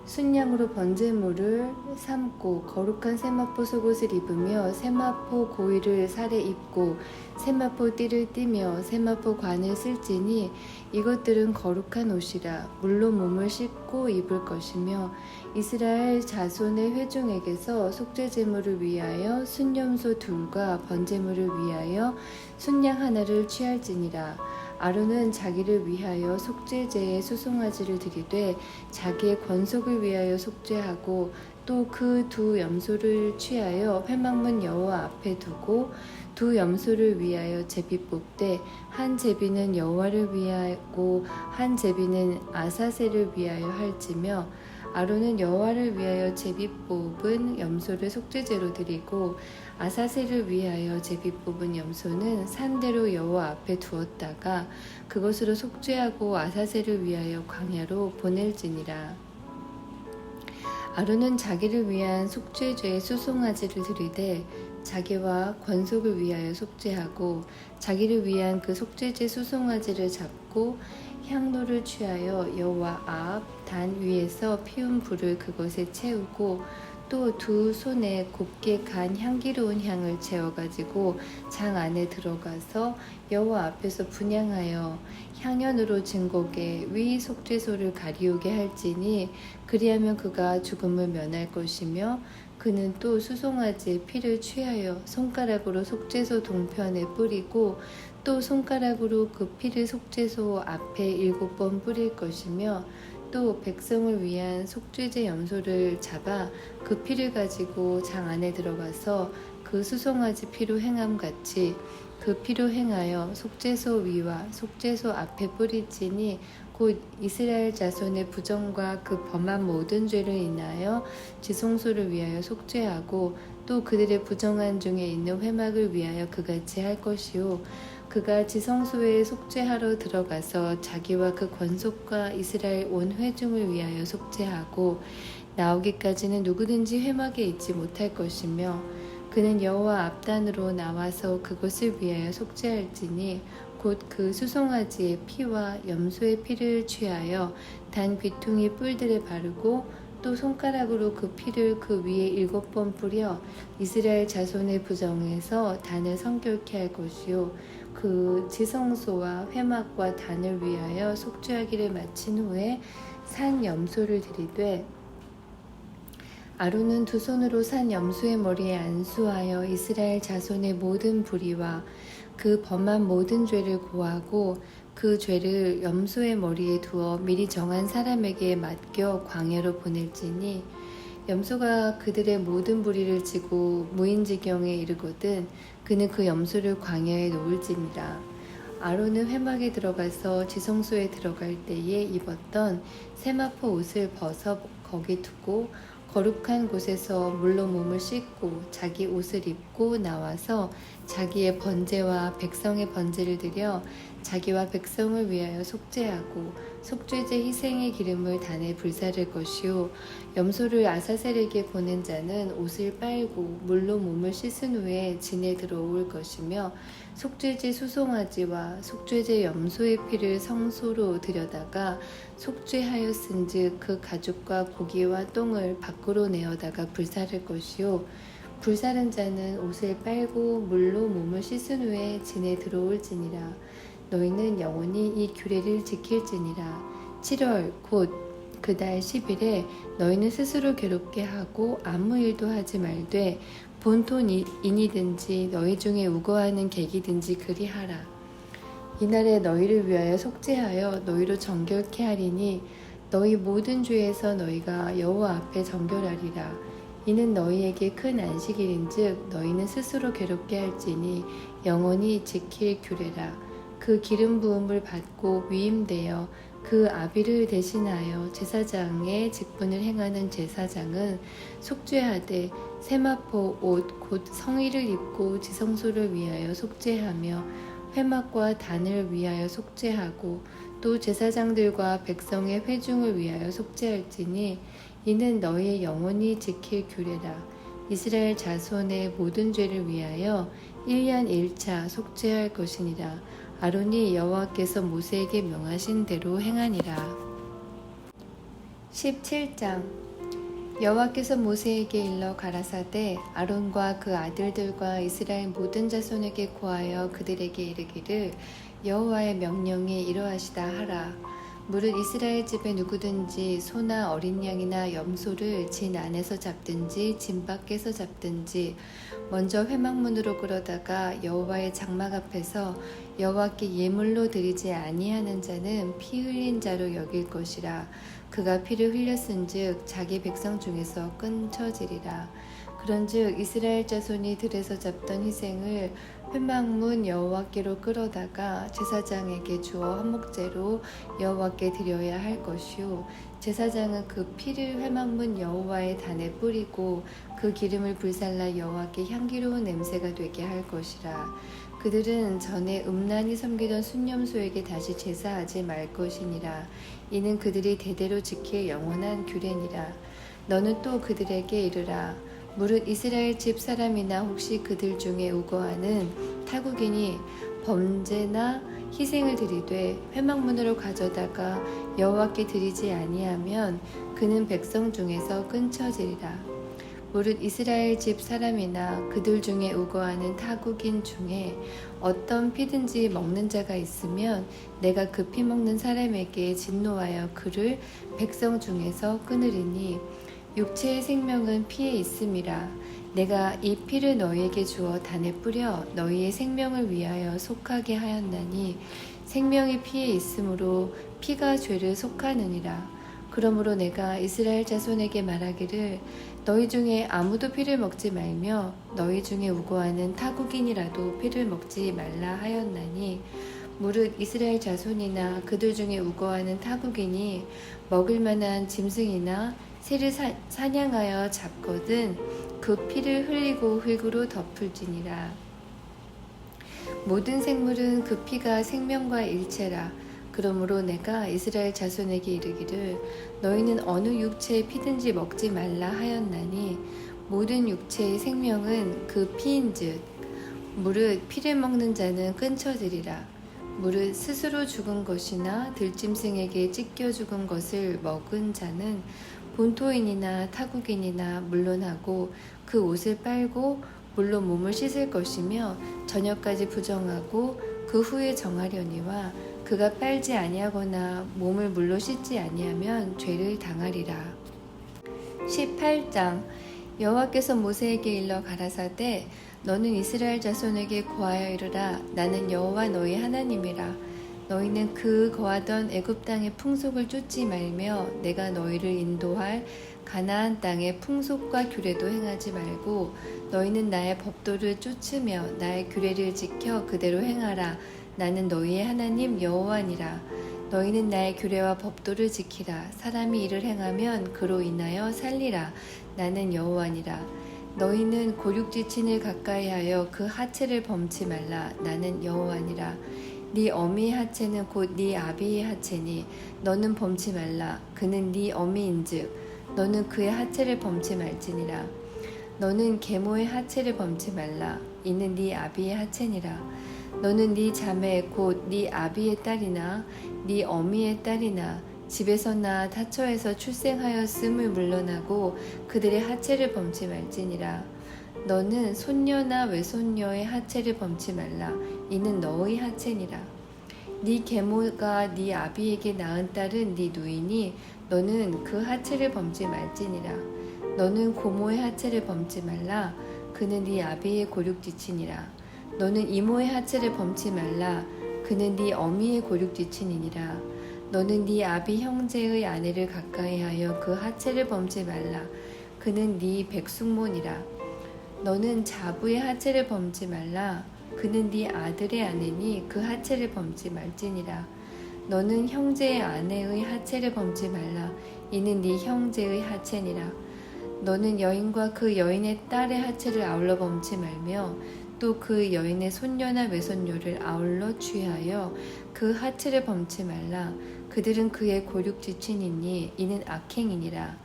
순양으로 번제물을 삶고 거룩한 세마포 속옷을 입으며 세마포 고위를 살에 입고 세마포 띠를 띠며 세마포 관을 쓸지니 이것들은 거룩한 옷이라. 물로 몸을 씻고 입을 것이며 이스라엘 자손의 회중에게서 속죄제물을 위하여 순염소 둘과 번제물을 위하여 순양 하나를 취할지니라. 아론은 자기를 위하여 속죄제에 수송아지를 드리되 자기의 권속을 위하여 속죄하고 또 그 두 염소를 취하여 회막문 여호와 앞에 두고 두 염소를 위하여 제비 뽑되 한 제비는 여호와를 위하고 한 제비는 아사셀을 위하여 할지며 아론은 여호와를 위하여 제비 뽑은 염소를 속죄제로 드리고 아사셀을 위하여 제비 뽑은 염소는 산대로 여호와 앞에 두었다가 그것으로 속죄하고 아사셀을 위하여 광야로 보낼지니라. 아론은 자기를 위한 속죄죄의 수송아지를 드리되 자기와 권속을 위하여 속죄하고 자기를 위한 그 속죄제 수송아지를 잡고 향로를 취하여 여호와 앞 단 위에서 피운 불을 그것에 채우고 또 두 손에 곱게 간 향기로운 향을 채워가지고 장 안에 들어가서 여호와 앞에서 분향하여 향연으로 증거계 위 속죄소를 가리우게 할지니 그리하면 그가 죽음을 면할 것이며 그는 또 수송아지의 피를 취하여 손가락으로 속죄소 동편에 뿌리고 또 손가락으로 그 피를 속죄소 앞에 7번 뿌릴 것이며 또 백성을 위한 속죄제 염소를 잡아 그 피를 가지고 장 안에 들어가서 그 수송아지 피로 행함같이 그 피로 행하여 속죄소 위와 속죄소 앞에 뿌리지니 곧 이스라엘 자손의 부정과 그 범한 모든 죄를 인하여 지성소를 위하여 속죄하고 또 그들의 부정한 중에 있는 회막을 위하여 그같이 할 것이요 그가 지성소에 속죄하러 들어가서 자기와 그 권속과 이스라엘 온 회중을 위하여 속죄하고 나오기까지는 누구든지 회막에 있지 못할 것이며 그는 여호와 앞단으로 나와서 그것을 위하여 속죄할지니 곧 그 수송아지의 피와 염소의 피를 취하여 단 귀퉁이 뿔들에 바르고 또 손가락으로 그 피를 그 위에 7번 뿌려 이스라엘 자손의 부정에서 단을 성결케 할 것이요 그 지성소와 회막과 단을 위하여 속죄하기를 마친 후에 산 염소를 드리되 아론은 두 손으로 산 염소의 머리에 안수하여 이스라엘 자손의 모든 불의와 그 범한 모든 죄를 고하고 그 죄를 염소의 머리에 두어 미리 정한 사람에게 맡겨 광야로 보낼지니 염소가 그들의 모든 불의를 지고 무인지경에 이르거든 그는 그 염소를 광야에 놓을지니라. 아론은 회막에 들어가서 지성소에 들어갈 때에 입었던 세마포 옷을 벗어 거기 두고 거룩한 곳에서 물로 몸을 씻고 자기 옷을 입고 나와서 자기의 번제와 백성의 번제를 드려 자기와 백성을 위하여 속죄하고 속죄제 희생의 기름을 단에 불사를 것이요 염소를 아사셀에게 보낸 자는 옷을 빨고 물로 몸을 씻은 후에 진에 들어올 것이며 속죄제 수송아지와 속죄제 염소의 피를 성소로 들여다가 속죄하였은즉 그 가죽과 고기와 똥을 밖으로 내어다가 불사를 것이요 불사른 자는 옷을 빨고 물로 몸을 씻은 후에 진에 들어올지니라. 너희는 영원히 이 규례를 지킬지니라. 7월 곧 그 달 10일에 너희는 스스로 괴롭게 하고 아무 일도 하지 말되 본토인이든지 너희 중에 우거하는 객이든지 그리하라. 이날에 너희를 위하여 속죄하여 너희로 정결케 하리니 너희 모든 죄에서 너희가 여호와 앞에 정결하리라. 이는 너희에게 큰 안식일인즉 너희는 스스로 괴롭게 할지니 영원히 지킬 규례라. 그 기름 부음을 받고 위임되어 그 아비를 대신하여 제사장의 직분을 행하는 제사장은 속죄하되 세마포 옷 곧 성의를 입고 지성소를 위하여 속죄하며 회막과 단을 위하여 속죄하고 또 제사장들과 백성의 회중을 위하여 속죄할지니 이는 너희의 영원히 지킬 규례라. 이스라엘 자손의 모든 죄를 위하여 1년 1차 속죄할 것이니라. 아론이 여호와께서 모세에게 명하신 대로 행하니라. 17장 여호와께서 모세에게 일러 가라사대 아론과 그 아들들과 이스라엘 모든 자손에게 고하여 그들에게 이르기를 여호와의 명령에 이러하시다 하라. 무릇 이스라엘 집에 누구든지 소나 어린 양이나 염소를 진 안에서 잡든지 진 밖에서 잡든지 먼저 회막문으로 끌어다가 여호와의 장막 앞에서 여호와께 예물로 드리지 아니하는 자는 피 흘린 자로 여길 것이라. 그가 피를 흘렸은즉 자기 백성 중에서 끊쳐지리라. 그런즉 이스라엘 자손이 들에서 잡던 희생을 회막문 여호와께로 끌어다가 제사장에게 주어 화목제로 여호와께 드려야 할 것이요 제사장은 그 피를 회막문 여호와의 단에 뿌리고 그 기름을 불살라 여호와께 향기로운 냄새가 되게 할 것이라. 그들은 전에 음란히 섬기던 순념소에게 다시 제사하지 말 것이니라. 이는 그들이 대대로 지킬 영원한 규례니라. 너는 또 그들에게 이르라. 무릇 이스라엘 집 사람이나 혹시 그들 중에 우거하는 타국인이 범죄나 희생을 드리되 회막문으로 가져다가 여호와께 드리지 아니하면 그는 백성 중에서 끊쳐지리라. 무릇 이스라엘 집 사람이나 그들 중에 우거하는 타국인 중에 어떤 피든지 먹는 자가 있으면 내가 그 피 먹는 사람에게 진노하여 그를 백성 중에서 끊으리니 육체의 생명은 피에 있음이라. 내가 이 피를 너희에게 주어 단에 뿌려 너희의 생명을 위하여 속하게 하였나니 생명이 피에 있으므로 피가 죄를 속하느니라. 그러므로 내가 이스라엘 자손에게 말하기를 너희 중에 아무도 피를 먹지 말며 너희 중에 우고하는 타국인이라도 피를 먹지 말라 하였나니 무릇 이스라엘 자손이나 그들 중에 우거하는 타국인이 먹을 만한 짐승이나 새를 사냥하여 잡거든 그 피를 흘리고 흙으로 덮을지니라. 모든 생물은 그 피가 생명과 일체라. 그러므로 내가 이스라엘 자손에게 이르기를 너희는 어느 육체의 피든지 먹지 말라 하였나니 모든 육체의 생명은 그 피인즉 무릇 피를 먹는 자는 끊쳐지리라. 무릇 스스로 죽은 것이나 들짐승에게 찢겨 죽은 것을 먹은 자는 본토인이나 타국인이나 물론하고 그 옷을 빨고 물로 몸을 씻을 것이며 저녁까지 부정하고 그 후에 정하려니와 그가 빨지 아니하거나 몸을 물로 씻지 아니하면 죄를 당하리라. 18장 여호와께서 모세에게 일러 가라사대 너는 이스라엘 자손에게 고하여 이르라. 나는 여호와 너희 하나님이라. 너희는 그 거하던 애굽 땅의 풍속을 쫓지 말며 내가 너희를 인도할 가나안 땅의 풍속과 규례도 행하지 말고 너희는 나의 법도를 쫓으며 나의 규례를 지켜 그대로 행하라. 나는 너희의 하나님 여호와니라. 너희는 나의 규례와 법도를 지키라. 사람이 이를 행하면 그로 인하여 살리라. 나는 여호와니라. 너희는 고륙지친을 가까이하여 그 하체를 범치 말라. 나는 여호와니라. 네 어미의 하체는 곧 네 아비의 하체니 너는 범치 말라. 그는 네 어미인즉 너는 그의 하체를 범치 말지니라. 너는 계모의 하체를 범치 말라. 이는 네 아비의 하체니라. 너는 네 자매 곧 네 아비의 딸이나 네 어미의 딸이나 집에서나 타처에서 출생하였음을 물러나고 그들의 하체를 범치 말지니라. 너는 손녀나 외손녀의 하체를 범치 말라. 이는 너의 하체니라. 네 계모가 네 아비에게 낳은 딸은 네 누이니 너는 그 하체를 범치 말지니라. 너는 고모의 하체를 범치 말라. 그는 네 아비의 고륙지친이라. 너는 이모의 하체를 범치 말라. 그는 네 어미의 고륙지친이니라. 너는 네 아비 형제의 아내를 가까이하여 그 하체를 범치 말라. 그는 네 백숙모니라. 너는 자부의 하체를 범치 말라. 그는 네 아들의 아내니 그 하체를 범치 말지니라. 너는 형제의 아내의 하체를 범치 말라. 이는 네 형제의 하체니라. 너는 여인과 그 여인의 딸의 하체를 아울러 범치 말며 또 그 여인의 손녀나 외손녀를 아울러 취하여 그 하체를 범치 말라. 그들은 그의 골육지친이니 이는 악행이니라.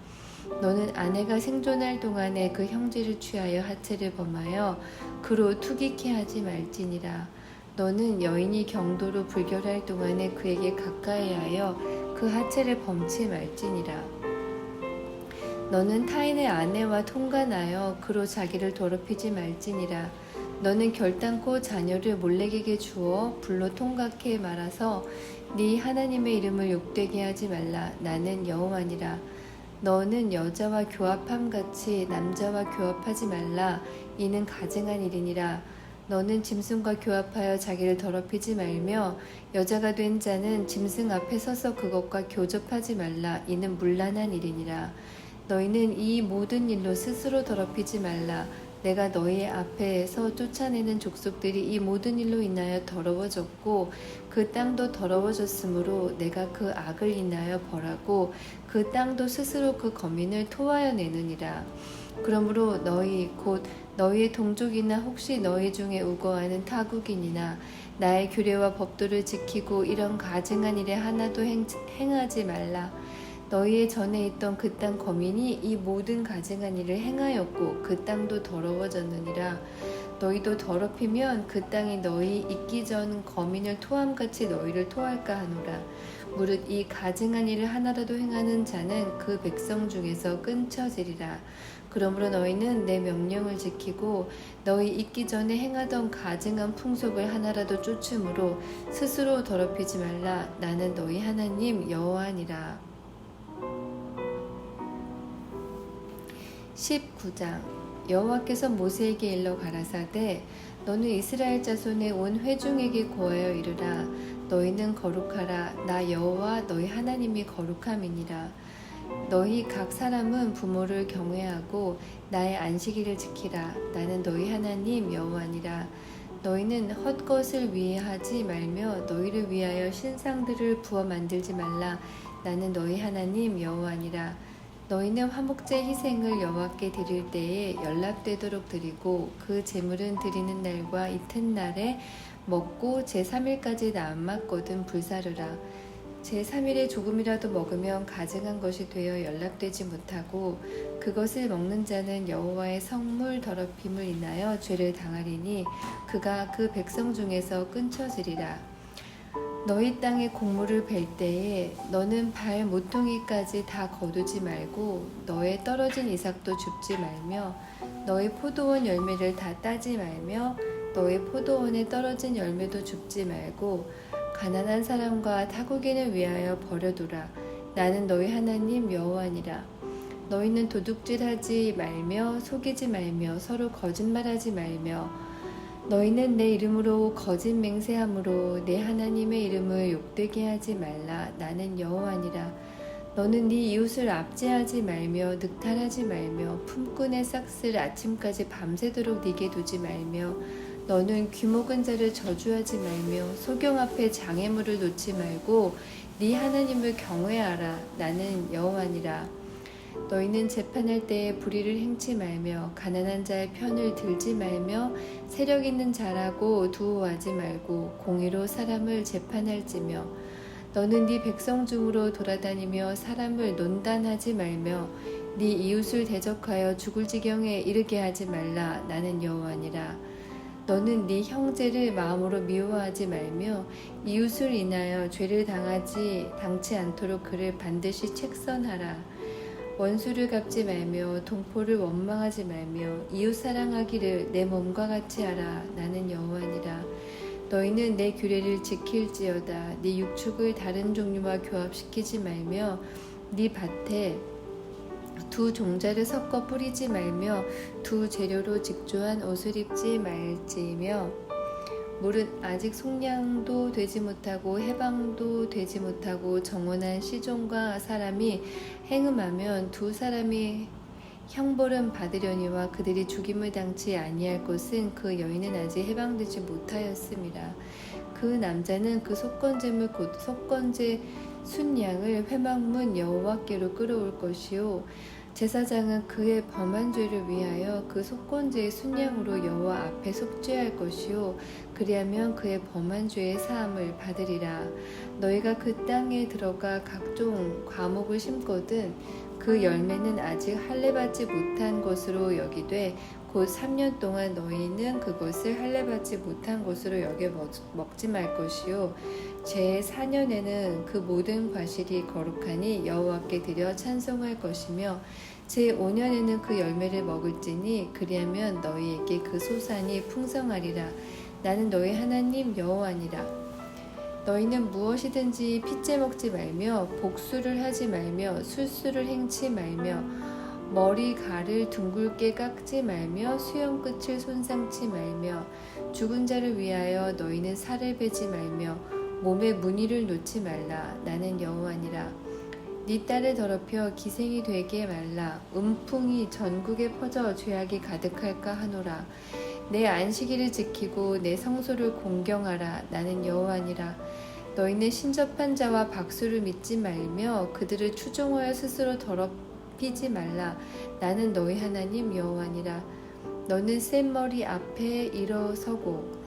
너는 아내가 생존할 동안에 그 형제를 취하여 하체를 범하여 그로 투기케 하지 말지니라. 너는 여인이 경도로 불결할 동안에 그에게 가까이하여 그 하체를 범치 말지니라. 너는 타인의 아내와 통간하여 그로 자기를 더럽히지 말지니라. 너는 결단코 자녀를 몰래에게 주어 불로 통각해 말아서 네 하나님의 이름을 욕되게 하지 말라. 나는 여호와니라. 너는 여자와 교합함 같이 남자와 교합하지 말라. 이는 가증한 일이니라. 너는 짐승과 교합하여 자기를 더럽히지 말며 여자가 된 자는 짐승 앞에 서서 그것과 교접하지 말라. 이는 문란한 일이니라. 너희는 이 모든 일로 스스로 더럽히지 말라. 내가 너희 앞에서 쫓아내는 족속들이 이 모든 일로 인하여 더러워졌고 그 땅도 더러워졌으므로 내가 그 악을 인하여 벌하고 그 땅도 스스로 그 거민을 토하여 내느니라. 그러므로 너희 곧 너희의 동족이나 혹시 너희 중에 우거하는 타국인이나 나의 규례와 법도를 지키고 이런 가증한 일에 하나도 행하지 말라. 너희의 전에 있던 그 땅 거민이 이 모든 가증한 일을 행하였고 그 땅도 더러워졌느니라. 너희도 더럽히면 그 땅이 너희 있기 전 거민을 토함같이 너희를 토할까 하노라. 무릇 이 가증한 일을 하나라도 행하는 자는 그 백성 중에서 끊쳐지리라. 그러므로 너희는 내 명령을 지키고 너희 있기 전에 행하던 가증한 풍속을 하나라도 쫓음으로 스스로 더럽히지 말라. 나는 너희 하나님 여호와니라. 19장 여호와께서 모세에게 일러 가라사대 너는 이스라엘 자손의 온 회중에게 고하여 이르라. 너희는 거룩하라. 나 여호와 너희 하나님이 거룩함이니라. 너희 각 사람은 부모를 경외하고 나의 안식일을 지키라. 나는 너희 하나님 여호와니라. 너희는 헛것을 위해 하지 말며 너희를 위하여 신상들을 부어 만들지 말라. 나는 너희 하나님 여호와니라. 너희는 화목제 희생을 여호와께 드릴 때에 연락되도록 드리고 그 제물은 드리는 날과 이튿날에 먹고 제3일까지 남았거든 불사르라. 제3일에 조금이라도 먹으면 가증한 것이 되어 연락되지 못하고 그것을 먹는 자는 여호와의 성물 더럽힘을 인하여 죄를 당하리니 그가 그 백성 중에서 끊쳐지리라. 너희 땅에 곡물을 벨 때에 너는 발 모퉁이까지 다 거두지 말고 너의 떨어진 이삭도 줍지 말며 너의 포도원 열매를 다 따지 말며 너의 포도원에 떨어진 열매도 줍지 말고 가난한 사람과 타국인을 위하여 버려두라. 나는 너희 하나님 여호와니라. 너희는 도둑질하지 말며 속이지 말며 서로 거짓말하지 말며 너희는 내 이름으로 거짓 맹세함으로 내 하나님의 이름을 욕되게 하지 말라. 나는 여호와니라. 너는 네 이웃을 압제하지 말며 늑탈하지 말며 품꾼의 싹을 아침까지 밤새도록 네게 두지 말며 너는 귀먹은 자를 저주하지 말며 소경 앞에 장애물을 놓지 말고 네 하나님을 경외하라. 나는 여호와니라. 너희는 재판할 때에 불의를 행치 말며 가난한 자의 편을 들지 말며 세력 있는 자라고 두어하지 말고 공의로 사람을 재판할지며 너는 네 백성 중으로 돌아다니며 사람을 논단하지 말며 네 이웃을 대적하여 죽을 지경에 이르게 하지 말라. 나는 여호와니라. 너는 네 형제를 마음으로 미워하지 말며 이웃을 인하여 죄를 당치 않도록 그를 반드시 책선하라. 원수를 갚지 말며 동포를 원망하지 말며 이웃 사랑하기를 내 몸과 같이 하라. 나는 여호와니라. 너희는 내 규례를 지킬지어다. 네 육축을 다른 종류와 교합시키지 말며 네 밭에 두 종자를 섞어 뿌리지 말며 두 재료로 직조한 옷을 입지 말지며 무릇 아직 속량도 되지 못하고 해방도 되지 못하고 정혼한 시종과 사람이 행음하면 두 사람이 형벌은 받으려니와 그들이 죽임을 당치 아니할 것은 그 여인은 아직 해방되지 못하였음이라. 그 남자는 그 속건제물 곧 속건제 순양을 회막문 여호와께로 끌어올 것이요 제사장은 그의 범한 죄를 위하여 그 속건제의 순양으로 여호와 앞에 속죄할 것이요 그리하면 그의 범한 죄의 사함을 받으리라. 너희가 그 땅에 들어가 각종 과목을 심거든 그 열매는 아직 할례받지 못한 것으로 여기되 곧 3년 동안 너희는 그것을 할례받지 못한 것으로 여겨 먹지 말 것이요 제 4년에는 그 모든 과실이 거룩하니 여호와께 드려 찬송할 것이며 제 5년에는 그 열매를 먹을지니 그리하면 너희에게 그 소산이 풍성하리라. 나는 너희 하나님 여호와니라. 너희는 무엇이든지 핏째 먹지 말며 복수를 하지 말며 술수를 행치 말며 머리갈을 둥글게 깎지 말며 수염 끝을 손상치 말며 죽은 자를 위하여 너희는 살을 베지 말며 몸에 문의를 놓지 말라. 나는 여호와니라. 네 딸을 더럽혀 기생이 되게 말라. 음풍이 전국에 퍼져 죄악이 가득할까 하노라. 내 안식일을 지키고 내 성소를 공경하라. 나는 여호와니라. 너희는 신접한 자와 박수를 믿지 말며 그들을 추종하여 스스로 더럽히지 말라. 나는 너희 하나님 여호와니라. 너는 센 머리 앞에 일어서고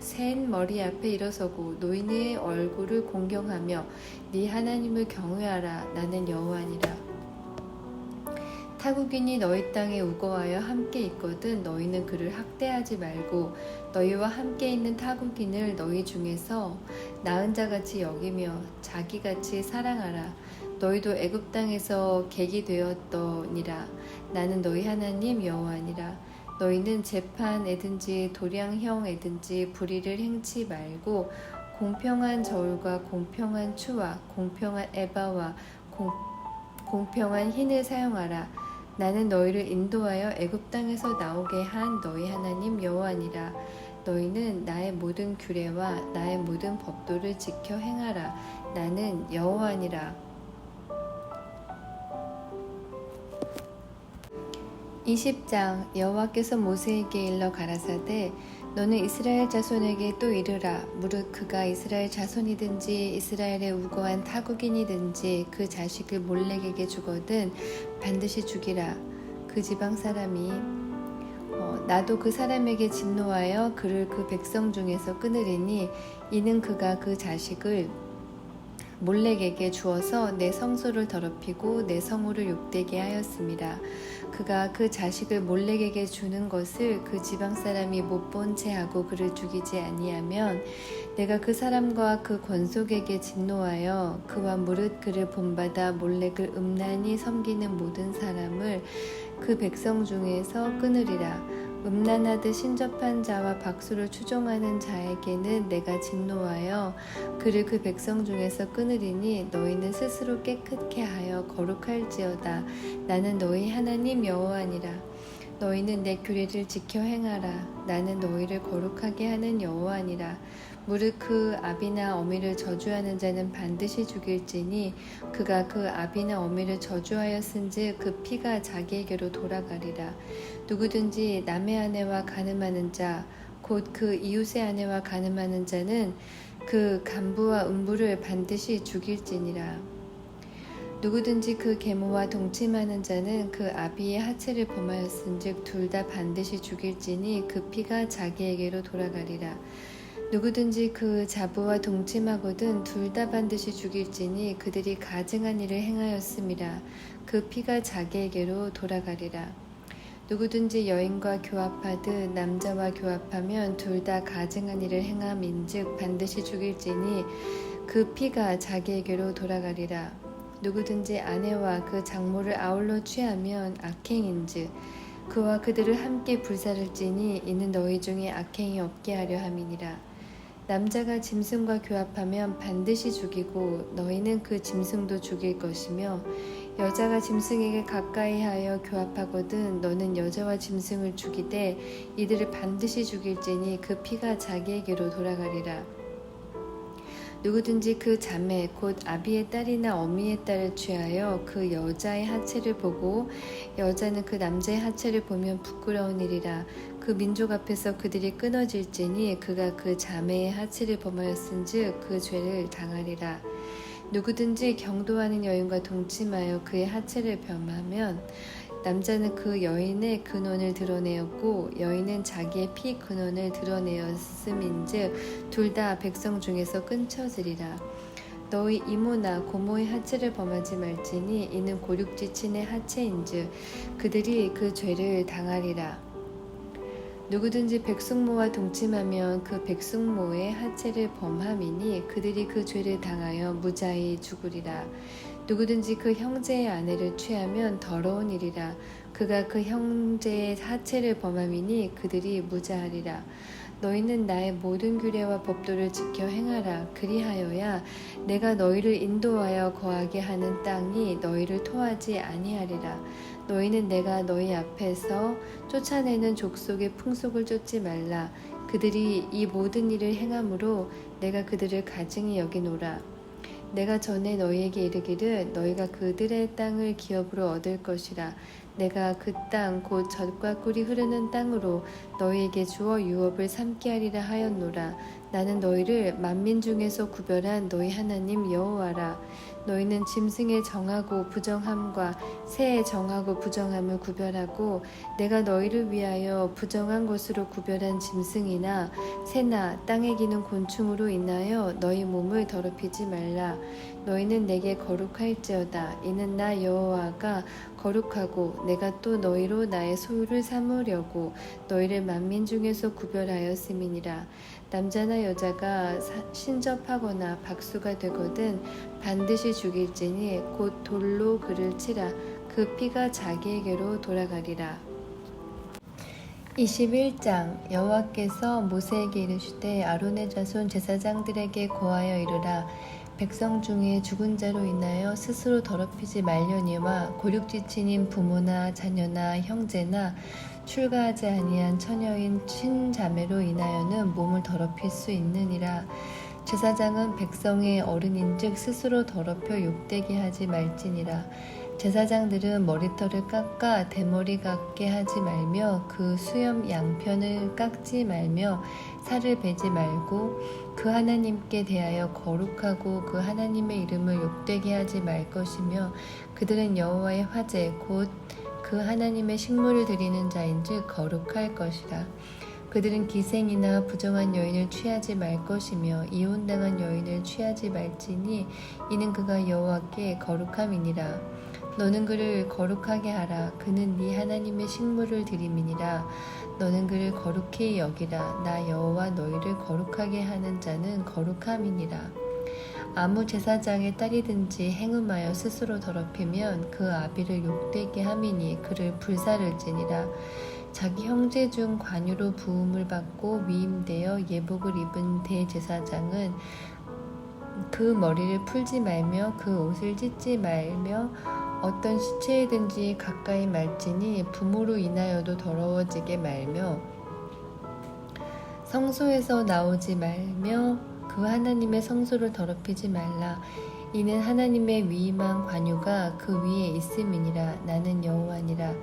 노인의 얼굴을 공경하며 네 하나님을 경외하라. 나는 여호와니라. 타국인이 너희 땅에 우거하여 함께 있거든 너희는 그를 학대하지 말고 너희와 함께 있는 타국인을 너희 중에서 나은 자같이 여기며 자기같이 사랑하라. 너희도 애굽 땅에서 객이 되었더니라. 나는 너희 하나님 여호와니라. 너희는 재판에든지 도량형에든지 불의를 행치 말고 공평한 저울과 공평한 추와 공평한 에바와 공평한 흰을 사용하라. 나는 너희를 인도하여 애굽 땅에서 나오게 한 너희 하나님 여호와니라. 너희는 나의 모든 규례와 나의 모든 법도를 지켜 행하라. 나는 여호와니라. 20장 여호와께서 모세에게 일러 가라사대 너는 이스라엘 자손에게 또 이르라. 무릇 그가 이스라엘 자손이든지 이스라엘에 우거한 타국인이든지 그 자식을 몰렉에게 주거든 반드시 죽이라. 그 지방 사람이 나도 그 사람에게 진노하여 그를 그 백성 중에서 끊으리니 이는 그가 그 자식을 몰렉에게 주어서 내 성소를 더럽히고 내 성호를 욕되게 하였음이라. 그가 그 자식을 몰렉에게 주는 것을 그 지방 사람이 못 본 채 하고 그를 죽이지 아니하면 내가 그 사람과 그 권속에게 진노하여 그와 무릇 그를 본받아 몰렉을 음란히 섬기는 모든 사람을 그 백성 중에서 끊으리라. 음란하듯 신접한 자와 박수를 추종하는 자에게는 내가 진노하여 그를 그 백성 중에서 끊으리니 너희는 스스로 깨끗게 하여 거룩할지어다. 나는 너희 하나님 여호와니라. 너희는 내 규례를 지켜 행하라. 나는 너희를 거룩하게 하는 여호와니라. 무릇 그 아비나 어미를 저주하는 자는 반드시 죽일지니 그가 그 아비나 어미를 저주하였은즉 그 피가 자기에게로 돌아가리라. 누구든지 남의 아내와 간음하는 자 곧 그 이웃의 아내와 간음하는 자는 그 간부와 음부를 반드시 죽일지니라. 누구든지 그 계모와 동침하는 자는 그 아비의 하체를 범하였은즉 둘 다 반드시 죽일지니 그 피가 자기에게로 돌아가리라. 누구든지 그 자부와 동침하거든 둘 다 반드시 죽일지니 그들이 가증한 일을 행하였음이라. 그 피가 자기에게로 돌아가리라. 누구든지 여인과 교합하듯 남자와 교합하면 둘 다 가증한 일을 행함인즉 반드시 죽일지니 그 피가 자기에게로 돌아가리라. 누구든지 아내와 그 장모를 아울러 취하면 악행인즉 그와 그들을 함께 불사를지니 이는 너희 중에 악행이 없게 하려 함이니라. 남자가 짐승과 교합하면 반드시 죽이고 너희는 그 짐승도 죽일 것이며 여자가 짐승에게 가까이하여 교합하거든 너는 여자와 짐승을 죽이되 이들을 반드시 죽일지니 그 피가 자기에게로 돌아가리라. 누구든지 그 자매 곧 아비의 딸이나 어미의 딸을 취하여 그 여자의 하체를 보고 여자는 그 남자의 하체를 보면 부끄러운 일이라. 그 민족 앞에서 그들이 끊어질지니 그가 그 자매의 하체를 범하였은즉 그 죄를 당하리라. 누구든지 경도하는 여인과 동침하여 그의 하체를 범하면 남자는 그 여인의 근원을 드러내었고 여인은 자기의 피 근원을 드러내었음인즉 둘 다 백성 중에서 끊쳐지리라. 너희 이모나 고모의 하체를 범하지 말지니 이는 고륙지친의 하체인즉 그들이 그 죄를 당하리라. 누구든지 백숙모와 동침하면 그 백숙모의 하체를 범함이니 그들이 그 죄를 당하여 무자히 죽으리라. 누구든지 그 형제의 아내를 취하면 더러운 일이라. 그가 그 형제의 하체를 범함이니 그들이 무자하리라. 너희는 나의 모든 규례와 법도를 지켜 행하라. 그리하여야 내가 너희를 인도하여 거하게 하는 땅이 너희를 토하지 아니하리라. 너희는 내가 너희 앞에서 쫓아내는 족속의 풍속을 쫓지 말라. 그들이 이 모든 일을 행함으로 내가 그들을 가증히 여기노라. 내가 전에 너희에게 이르기를 너희가 그들의 땅을 기업으로 얻을 것이라. 내가 그 땅 곧 젖과 꿀이 흐르는 땅으로 너희에게 주어 유업을 삼게 하리라 하였노라. 나는 너희를 만민 중에서 구별한 너희 하나님 여호와라. 너희는 짐승의 정하고 부정함과 새의 정하고 부정함을 구별하고 내가 너희를 위하여 부정한 것으로 구별한 짐승이나 새나 땅에 기는 곤충으로 인하여 너희 몸을 더럽히지 말라. 너희는 내게 거룩할지어다. 이는 나 여호와가 거룩하고 내가 또 너희로 나의 소유를 삼으려고 너희를 만민 중에서 구별하였음이니라. 남자나 여자가 신접하거나 박수가 되거든 반드시 죽일지니 곧 돌로 그를 치라. 그 피가 자기에게로 돌아가리라. 21장 여호와께서 모세에게 이르시되 아론의 자손 제사장들에게 고하여 이르라. 백성 중에 죽은 자로 인하여 스스로 더럽히지 말려니와 고륙지친인 부모나 자녀나 형제나 출가하지 아니한 처녀인 친자매로 인하여는 몸을 더럽힐 수 있느니라. 제사장은 백성의 어른인즉 스스로 더럽혀 욕되게 하지 말지니라. 제사장들은 머리털을 깎아 대머리 같게 하지 말며 그 수염 양편을 깎지 말며 살을 베지 말고 그 하나님께 대하여 거룩하고 그 하나님의 이름을 욕되게 하지 말 것이며 그들은 여호와의 화제 곧 그 하나님의 식물을 드리는 자인즉 거룩할 것이라. 그들은 기생이나 부정한 여인을 취하지 말 것이며 이혼당한 여인을 취하지 말지니 이는 그가 여호와께 거룩함이니라. 너는 그를 거룩하게 하라. 그는 네 하나님의 식물을 드림이니라. 너는 그를 거룩히 여기라. 나 여호와 너희를 거룩하게 하는 자는 거룩함이니라. 아무 제사장의 딸이든지 행음하여 스스로 더럽히면 그 아비를 욕되게 함이니 그를 불사를지니라. 자기 형제 중 관유로 부음을 받고 위임되어 예복을 입은 대제사장은 그 머리를 풀지 말며 그 옷을 찢지 말며 어떤 시체이든지 가까이 말지니 부모로 인하여도 더러워지게 말며 성소에서 나오지 말며 그 하나님의 성소를 더럽히지 말라. 이는 하나님의 위임한 관유가 그 위에 있음이니라. 나는 여호와니라.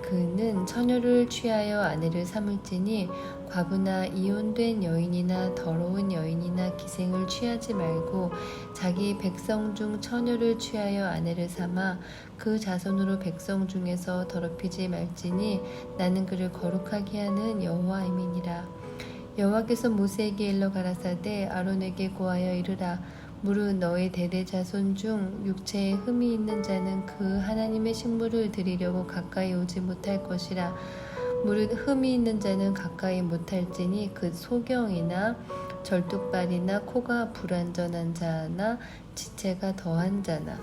그는 처녀를 취하여 아내를 삼을지니 과부나 이혼된 여인이나 더러운 여인이나 기생을 취하지 말고 자기 백성 중 처녀를 취하여 아내를 삼아 그 자손으로 백성 중에서 더럽히지 말지니 나는 그를 거룩하게 하는 여호와임이니라. 여호와께서 모세에게 일러 가라사대 아론에게 고하여 이르라. 무릇 너희 대대 자손 중 육체에 흠이 있는 자는 그 하나님의 식물을 드리려고 가까이 오지 못할 것이라. 무릇 흠이 있는 자는 가까이 못할지니 그 소경이나 절뚝발이나 코가 불완전한 자나 지체가 더한 자나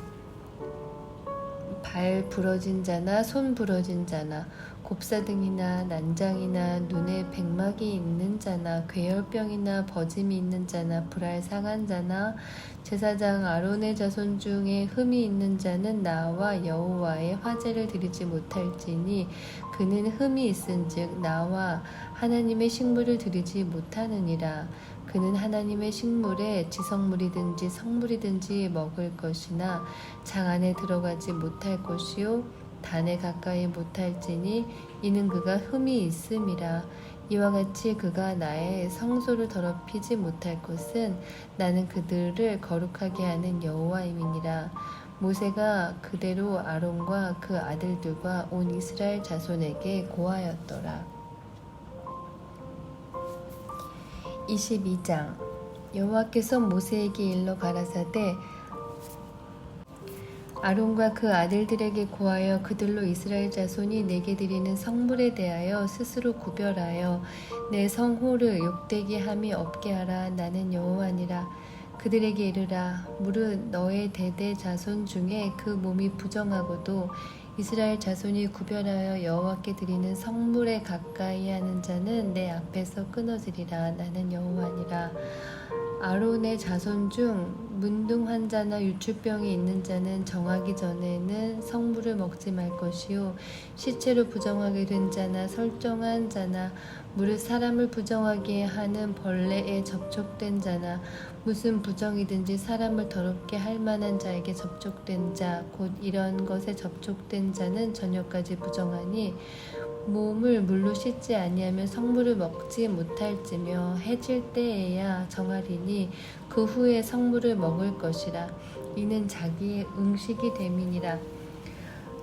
발 부러진 자나 손 부러진 자나 곱사등이나 난장이나 눈에 백막이 있는 자나 괴혈병이나 버짐이 있는 자나 불알 상한 자나 제사장 아론의 자손 중에 흠이 있는 자는 나와 여호와의 화제를 드리지 못할지니 그는 흠이 있은즉 나와 하나님의 식물을 드리지 못하느니라. 그는 하나님의 식물에 지성물이든지 성물이든지 먹을 것이나 장 안에 들어가지 못할 것이요 단에 가까이 못할지니 이는 그가 흠이 있음이라. 이와 같이 그가 나의 성소를 더럽히지 못할 것은 나는 그들을 거룩하게 하는 여호와임이니라. 모세가 그대로 아론과 그 아들들과 온 이스라엘 자손에게 고하였더라. 22장. 여호와께서 모세에게 일러 가라사대 아론과 그 아들들에게 고하여 그들로 이스라엘 자손이 내게 드리는 성물에 대하여 스스로 구별하여 내 성호를 욕되게 함이 없게 하라. 나는 여호와니라. 그들에게 이르라. 무릇 너의 대대 자손 중에 그 몸이 부정하고도 이스라엘 자손이 구별하여 여호와께 드리는 성물에 가까이 하는 자는 내 앞에서 끊어지리라. 나는 여호와니라. 아론의 자손 중 문둥 환자나 유출병이 있는 자는 정하기 전에는 성물을 먹지 말 것이요 시체로 부정하게 된 자나 설정한 자나 무릇 사람을 부정하게 하는 벌레에 접촉된 자나 무슨 부정이든지 사람을 더럽게 할 만한 자에게 접촉된 자 곧 이런 것에 접촉된 자는 저녁까지 부정하니 몸을 물로 씻지 아니하면 성물을 먹지 못할지며 해질 때에야 정하리니 그 후에 성물을 먹을 것이라. 이는 자기의 응식이 됨이니라.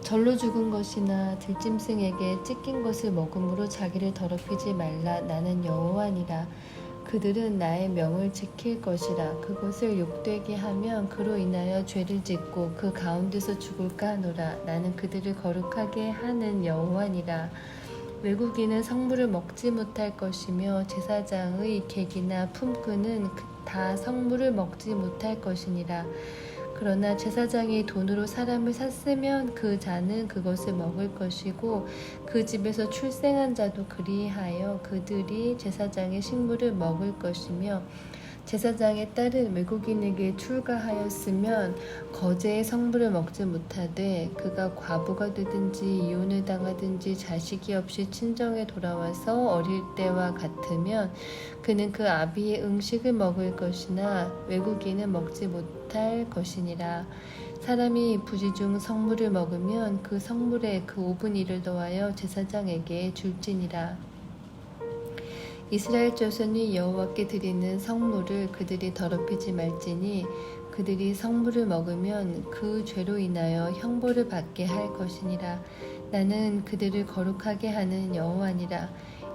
절로 죽은 것이나 들짐승에게 찢긴 것을 먹음으로 자기를 더럽히지 말라. 나는 여호와니라. 그들은 나의 명을 지킬 것이라. 그것을 욕되게 하면 그로 인하여 죄를 짓고 그 가운데서 죽을까 하노라. 나는 그들을 거룩하게 하는 여호와니라. 외국인은 성물을 먹지 못할 것이며 제사장의 객이나 품꾼은 다 성물을 먹지 못할 것이니라. 그러나 제사장이 돈으로 사람을 샀으면 그 자는 그것을 먹을 것이고 그 집에서 출생한 자도 그리하여 그들이 제사장의 식물을 먹을 것이며 제사장의 딸은 외국인에게 출가하였으면 거제의 성물을 먹지 못하되 그가 과부가 되든지 이혼을 당하든지 자식이 없이 친정에 돌아와서 어릴 때와 같으면 그는 그 아비의 음식을 먹을 것이나 외국인은 먹지 못할 것이니라. 사람이 부지 중 성물을 먹으면 그 성물에 그 5분의 1을 더하여 제사장에게 줄지니라. 이스라엘 자손이 여호와께 드리는 성물을 그들이 더럽히지 말지니 그들이 성물을 먹으면 그 죄로 인하여 형벌을 받게 할 것이니라. 나는 그들을 거룩하게 하는 여호와니라.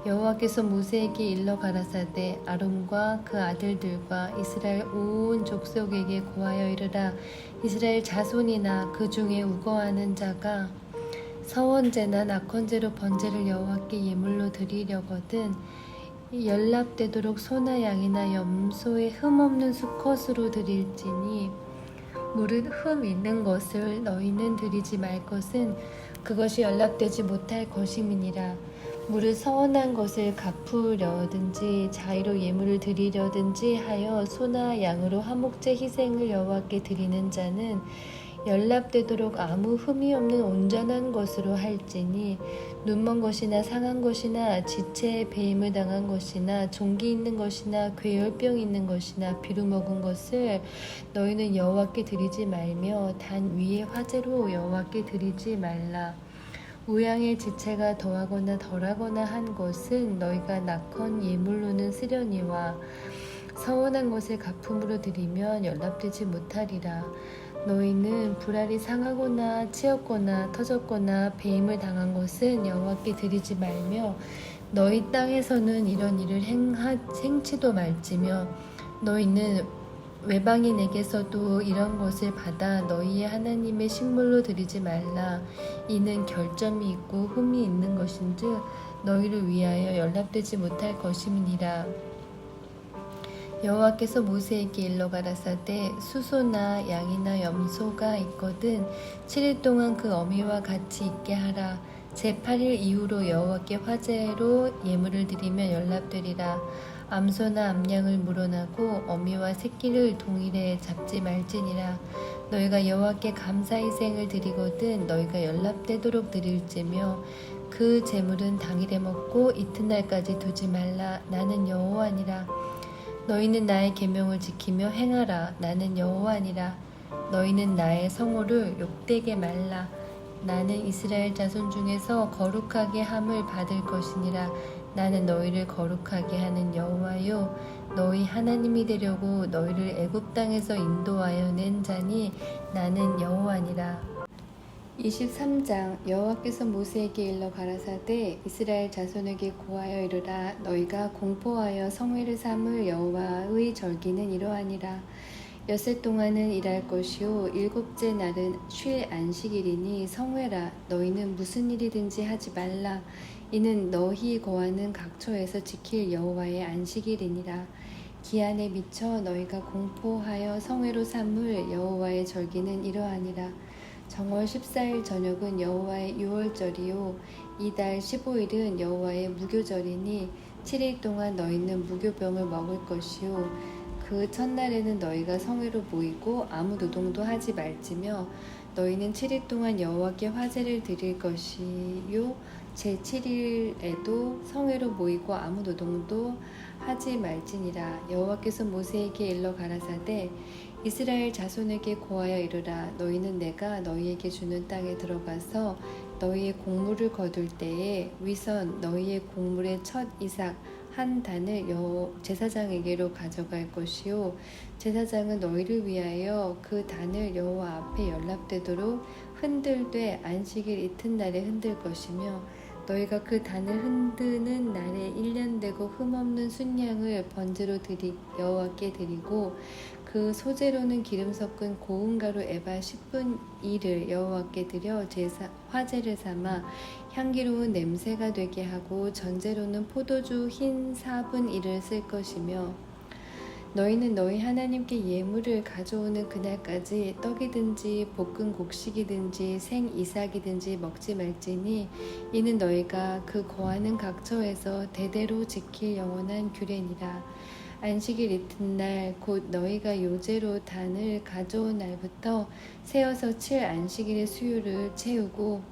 여호와께서 모세에게 일러 가라사대 아론과 그 아들들과 이스라엘 온 족속에게 고하여 이르라. 이스라엘 자손이나 그 중에 우거하는 자가 서원제나 낙헌제로 번제를 여호와께 예물로 드리려거든 연락되도록 소나 양이나 염소의 흠 없는 수컷으로 드릴지니 무릇 흠 있는 것을 너희는 드리지 말 것은 그것이 연락되지 못할 것임이니라. 무릇 서원한 것을 갚으려든지 자의로 예물을 드리려든지 하여 소나 양으로 화목제 희생을 여호와께 드리는 자는 연락되도록 아무 흠이 없는 온전한 것으로 할지니 눈먼 것이나 상한 것이나 지체에 배임을 당한 것이나 종기 있는 것이나 괴혈병 있는 것이나 비루 먹은 것을 너희는 여호와께 드리지 말며 단 위에 화제로 여호와께 드리지 말라. 우양의 지체가 더하거나 덜하거나 한 것은 너희가 낙헌 예물로는 쓰려니와 서원한 것을 가품으로 드리면 연락되지 못하리라. 너희는 불알이 상하거나 치었거나 터졌거나 배임을 당한 것은 여호와께 드리지 말며 너희 땅에서는 이런 일을 행치도 말지며 너희는 외방인에게서도 이런 것을 받아 너희의 하나님의 식물로 드리지 말라. 이는 결점이 있고 흠이 있는 것인즉 너희를 위하여 연락되지 못할 것임이니라. 여호와께서 모세에게 일러 가라사대 수소나 양이나 염소가 있거든 7일 동안 그 어미와 같이 있게 하라. 제8일 이후로 여호와께 화제로 예물을 드리면 연락되리라. 암소나 암양을 물어나고 어미와 새끼를 동일에 잡지 말지니라. 너희가 여호와께 감사희생을 드리거든 너희가 연락되도록 드릴지며 그 제물은 당일에 먹고 이튿날까지 두지 말라. 나는 여호와니라. 너희는 나의 계명을 지키며 행하라. 나는 여호와니라. 너희는 나의 성호를 욕되게 말라. 나는 이스라엘 자손 중에서 거룩하게 함을 받을 것이니라. 나는 너희를 거룩하게 하는 여호와요 너희 하나님이 되려고 너희를 애굽 땅에서 인도하여 낸 자니 나는 여호와니라. 23장 여호와께서 모세에게 일러 가라사대 이스라엘 자손에게 고하여 이르라. 너희가 공포하여 성회를 삼을 여호와의 절기는 이러하니라. 엿새 동안은 일할 것이요 일곱째 날은 쉴 안식일이니 성회라. 너희는 무슨 일이든지 하지 말라. 이는 너희 거하는 각처에서 지킬 여호와의 안식일이니라. 기한에 미쳐 너희가 공포하여 성회로 삼을 여호와의 절기는 이러하니라. 정월 14일 저녁은 여호와의 유월절이요 이달 15일은 여호와의 무교절이니 7일 동안 너희는 무교병을 먹을 것이요 그 첫날에는 너희가 성회로 모이고 아무 노동도 하지 말지며 너희는 7일 동안 여호와께 화제를 드릴 것이요 제7일에도 성회로 모이고 아무 노동도 하지 말지니라. 여호와께서 모세에게 일러 가라사대 이스라엘 자손에게 고하여 이르라. 너희는 내가 너희에게 주는 땅에 들어가서 너희의 곡물을 거둘 때에 위선 너희의 곡물의 첫 이삭 한 단을 제사장에게로 가져갈 것이요 제사장은 너희를 위하여 그 단을 여호와 앞에 연락되도록 흔들되 안식일 이튿날에 흔들 것이며 너희가 그 단을 흔드는 날에 1년 되고 흠없는 순양을 번제로 여호와께 드리고 그 소재로는 기름 섞은 고운 가루 에바 10분 1을 여호와께 드려 화제를 삼아 향기로운 냄새가 되게 하고 전제로는 포도주 흰 4분 1을 쓸 것이며 너희는 너희 하나님께 예물을 가져오는 그날까지 떡이든지 볶은 곡식이든지 생 이삭이든지 먹지 말지니 이는 너희가 그 거하는 각처에서 대대로 지킬 영원한 규례니라. 안식일 이튿날 곧 너희가 요제로 단을 가져온 날부터 세어서 7 안식일의 수요를 채우고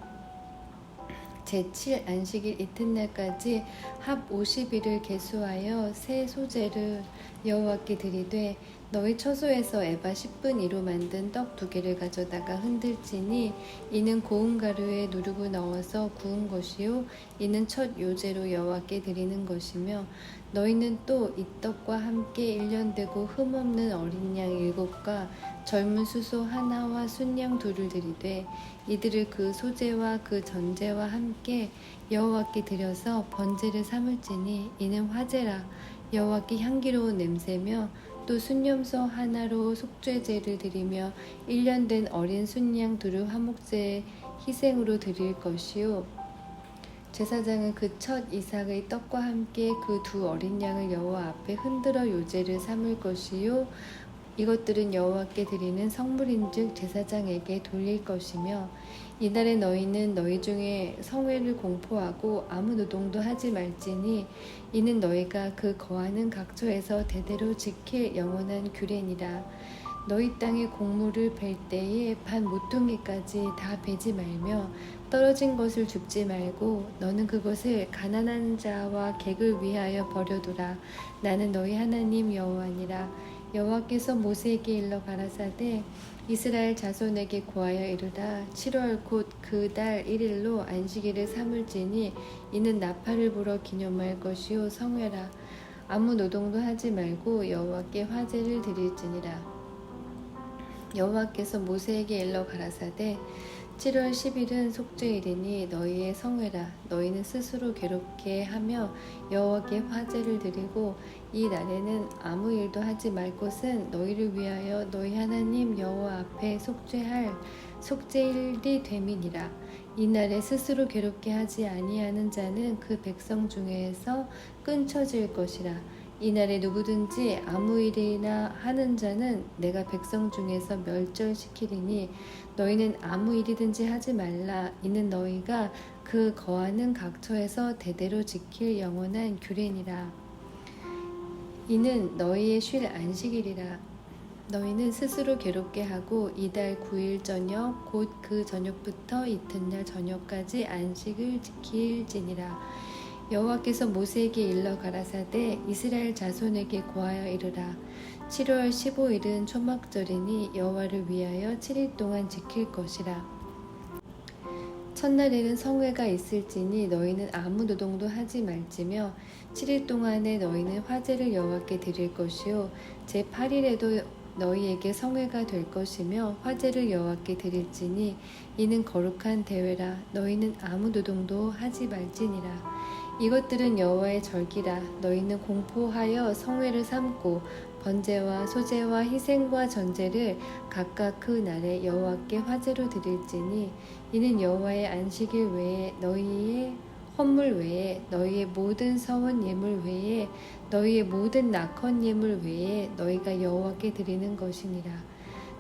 제7 안식일 이튿날까지 합 50일을 계수하여 새 소재를 여호와께 드리되 너희 처소에서 에바 10분 2로 만든 떡 2개를 가져다가 흔들지니 이는 고운 가루에 누르고 넣어서 구운 것이요 이는 첫 요제로 여호와께 드리는 것이며 너희는 또 이 떡과 함께 1년 되고 흠없는 어린 양 7과 젊은 수소 하나와 순양 2를 드리되 이들을 그 소재와 그 전제와 함께 여호와께 드려서 번제를 삼을지니 이는 화제라. 여호와께 향기로운 냄새며 또 순염소 하나로 속죄제를 드리며 1년 된 어린 순양 2를 화목제 희생으로 드릴 것이요 제사장은 그 첫 이삭의 떡과 함께 그 2 어린 양을 여호와 앞에 흔들어 요제를 삼을 것이요 이것들은 여호와께 드리는 성물인즉 제사장에게 돌릴 것이며 이날에 너희는 너희 중에 성회를 공포하고 아무 노동도 하지 말지니 이는 너희가 그 거하는 각처에서 대대로 지킬 영원한 규례니라. 너희 땅에 곡물을 벨 때에 반 모퉁이까지 다 베지 말며 떨어진 것을 줍지 말고 너는 그것을 가난한 자와 객을 위하여 버려두라. 나는 너희 하나님 여호와니라. 여호와께서 모세에게 일러 가라사대 이스라엘 자손에게 고하여 이르라. 7월 곧 그 달 1일로 안식일을 삼을지니 이는 나팔을 불어 기념할 것이요 성회라. 아무 노동도 하지 말고 여호와께 화제를 드릴지니라. 여호와께서 모세에게 일러 가라사대 7월 10일은 속죄일이니 너희의 성회라. 너희는 스스로 괴롭게 하며 여호와께 화제를 드리고 이 날에는 아무 일도 하지 말 것은 너희를 위하여 너희 하나님 여호와 앞에 속죄할 속죄일이 됨이니라. 이 날에 스스로 괴롭게 하지 아니하는 자는 그 백성 중에서 끊쳐질 것이라. 이날에 누구든지 아무 일이나 하는 자는 내가 백성 중에서 멸절시키리니 너희는 아무 일이든지 하지 말라. 이는 너희가 그 거하는 각처에서 대대로 지킬 영원한 규례니라. 이는 너희의 쉴 안식일이라. 너희는 스스로 괴롭게 하고 이달 9일 저녁 곧 그 저녁부터 이튿날 저녁까지 안식을 지킬지니라. 여호와께서 모세에게 일러 가라사대 이스라엘 자손에게 고하여 이르라. 7월 15일은 초막절이니 여호와를 위하여 7일 동안 지킬 것이라. 첫날에는 성회가 있을지니 너희는 아무 노동도 하지 말지며 7일 동안에 너희는 화제를 여호와께 드릴 것이요 제8일에도 너희에게 성회가 될 것이며 화제를 여호와께 드릴지니 이는 거룩한 대회라. 너희는 아무 노동도 하지 말지니라. 이것들은 여호와의 절기라. 너희는 공포하여 성회를 삼고 번제와 소제와 희생과 전제를 각각 그 날에 여호와께 화제로 드릴지니 이는 여호와의 안식일 외에 너희의 헌물 외에 너희의 모든 서원 예물 외에 너희의 모든 낙헌 예물 외에 너희가 여호와께 드리는 것이니라.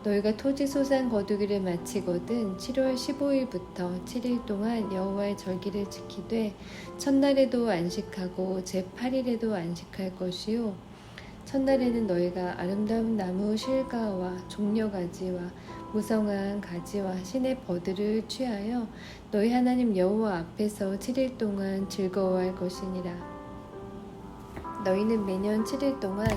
너희가 토지 소산 거두기를 마치거든 7월 15일부터 7일 동안 여호와의 절기를 지키되 첫날에도 안식하고 제8일에도 안식할 것이요 첫날에는 너희가 아름다운 나무 실가와 종려가지와 무성한 가지와 신의 버들을 취하여 너희 하나님 여호와 앞에서 7일 동안 즐거워할 것이니라. 너희는 매년 7일 동안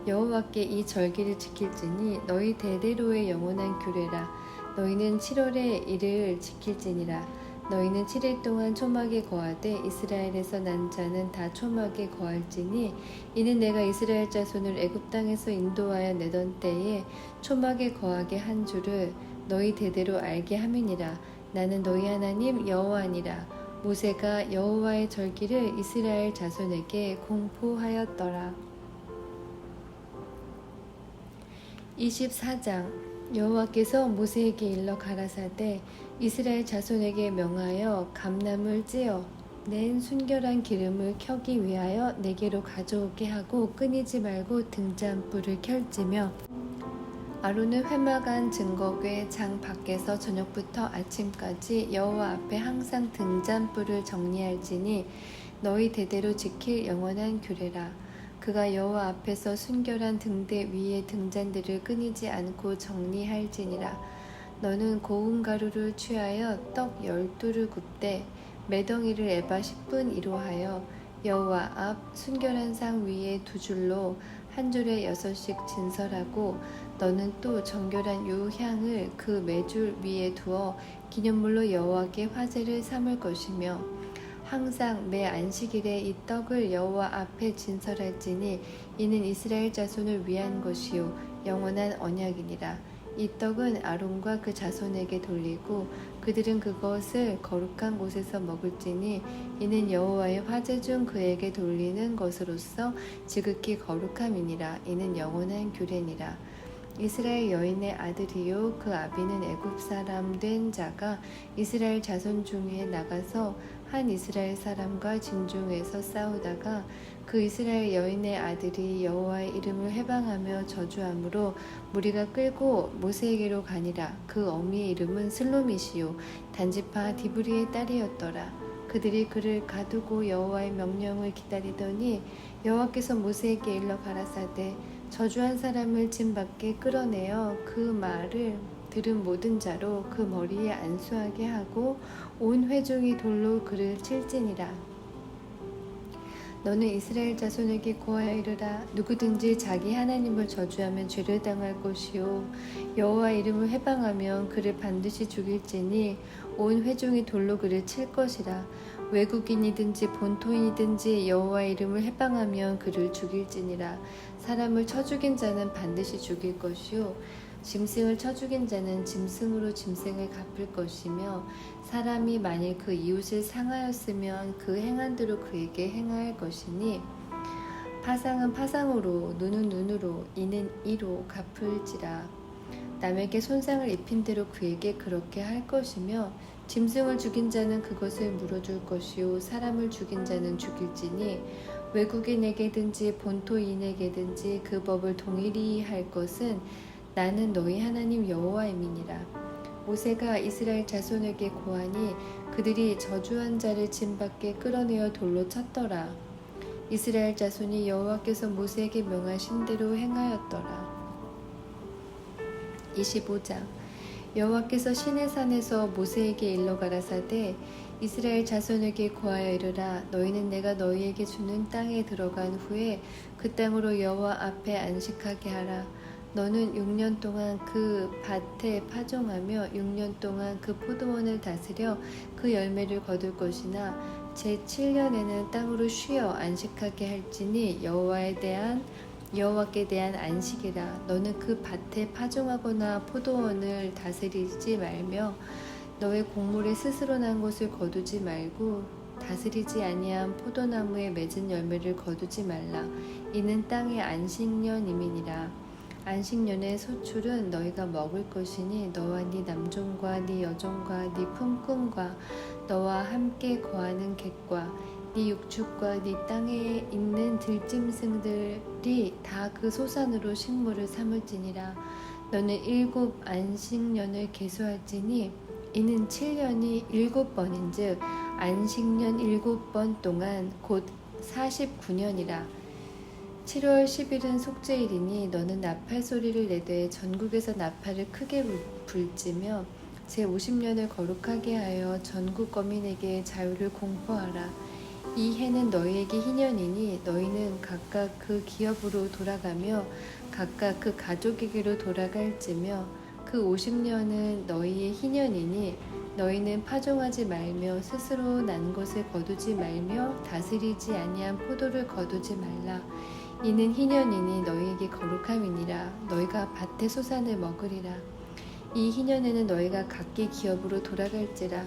여호와께 이 절기를 지킬지니 너희 대대로의 영원한 규례라. 너희는 7월에 이를 지킬지니라. 너희는 7일 동안 초막에 거하되 이스라엘에서 난 자는 다 초막에 거할지니 이는 내가 이스라엘 자손을 애굽 땅에서 인도하여 내던 때에 초막에 거하게 한 줄을 너희 대대로 알게 함이니라. 나는 너희 하나님 여호와니라. 모세가 여호와의 절기를 이스라엘 자손에게 공포하였더라. 24장 여호와께서 모세에게 일러 가라사대 이스라엘 자손에게 명하여 감람을 찌어 낸 순결한 기름을 켜기 위하여 내게로 가져오게 하고 끊이지 말고 등잔불을 켤지며 아론은 회막안 증거궤 장 밖에서 저녁부터 아침까지 여호와 앞에 항상 등잔불을 정리할지니 너희 대대로 지킬 영원한 규례라. 그가 여호와 앞에서 순결한 등대 위에 등잔들을 끊이지 않고 정리할지니라. 너는 고운 가루를 취하여 떡 12를 굽되 매덩이를 에바 10분 이로 하여 여호와 앞 순결한 상 위에 2줄로 한 줄에 6씩 진설하고 너는 또 정결한 요 향을 그 매줄 위에 두어 기념물로 여호와께 화제를 삼을 것이며 항상 매 안식일에 이 떡을 여호와 앞에 진설할지니 이는 이스라엘 자손을 위한 것이요 영원한 언약이니라. 이 떡은 아론과 그 자손에게 돌리고 그들은 그것을 거룩한 곳에서 먹을지니 이는 여호와의 화제 중 그에게 돌리는 것으로서 지극히 거룩함이니라. 이는 영원한 규례니라. 이스라엘 여인의 아들이요 그 아비는 애굽 사람 된 자가 이스라엘 자손 중에 나가서 한 이스라엘 사람과 진중에서 싸우다가 그 이스라엘 여인의 아들이 여호와의 이름을 회방하며 저주함으로 무리가 끌고 모세에게로 가니라. 그 어미의 이름은 슬로밋이요 단지파 디브리의 딸이었더라. 그들이 그를 가두고 여호와의 명령을 기다리더니 여호와께서 모세에게 일러 가라사대 저주한 사람을 진 밖에 끌어내어 그 말을 들은 모든 자로 그 머리에 안수하게 하고 온 회중이 돌로 그를 칠지니라. 너는 이스라엘 자손에게 고하여 이르라. 누구든지 자기 하나님을 저주하면 죄를 당할 것이요 여호와 이름을 회방하면 그를 반드시 죽일지니 온 회중이 돌로 그를 칠 것이라. 외국인이든지 본토인이든지 여호와 이름을 회방하면 그를 죽일지니라. 사람을 쳐 죽인 자는 반드시 죽일 것이요 짐승을 쳐 죽인 자는 짐승으로 짐승을 갚을 것이며 사람이 만일 그 이웃을 상하였으면 그 행한 대로 그에게 행할 것이니 파상은 파상으로 눈은 눈으로 이는 이로 갚을지라. 남에게 손상을 입힌 대로 그에게 그렇게 할 것이며 짐승을 죽인 자는 그것을 물어줄 것이요 사람을 죽인 자는 죽일지니 외국인에게든지 본토인에게든지 그 법을 동일히 할 것은 나는 너희 하나님 여호와임이니라. 모세가 이스라엘 자손에게 고하니 그들이 저주한 자를 진 밖에 끌어내어 돌로 쳤더라. 이스라엘 자손이 여호와께서 모세에게 명하신 대로 행하였더라. 25장 여호와께서 시내산에서 모세에게 일러 가라사대 이스라엘 자손에게 고하여 이르라. 너희는 내가 너희에게 주는 땅에 들어간 후에 그 땅으로 여호와 앞에 안식하게 하라. 너는 6년 동안 그 밭에 파종하며 6년 동안 그 포도원을 다스려 그 열매를 거둘 것이나 제7년에는 땅으로 쉬어 안식하게 할지니 여호와께 대한 안식이라. 너는 그 밭에 파종하거나 포도원을 다스리지 말며 너의 곡물에 스스로 난 것을 거두지 말고 다스리지 아니한 포도나무에 맺은 열매를 거두지 말라. 이는 땅의 안식년임이니라. 안식년의 소출은 너희가 먹을 것이니 너와 네 남종과 네 여종과 네 품꾼과 너와 함께 거하는 객과 네 육축과 네 땅에 있는 들짐승들이 다 그 소산으로 식물을 삼을지니라. 너는 7 안식년을 계수할지니 이는 7년이 7번인즉 안식년 7번 동안 곧 49년이라. 7월 10일은 속죄일이니 너는 나팔 소리를 내되 전국에서 나팔을 크게 불지며 제50년을 거룩하게 하여 전국 거민에게 자유를 공포하라. 이 해는 너희에게 희년이니 너희는 각각 그 기업으로 돌아가며 각각 그 가족에게로 돌아갈지며 그 50년은 너희의 희년이니 너희는 파종하지 말며 스스로 난 것을 거두지 말며 다스리지 아니한 포도를 거두지 말라. 이는 희년이니 너희에게 거룩함이니라. 너희가 밭의 소산을 먹으리라. 이 희년에는 너희가 각기 기업으로 돌아갈지라.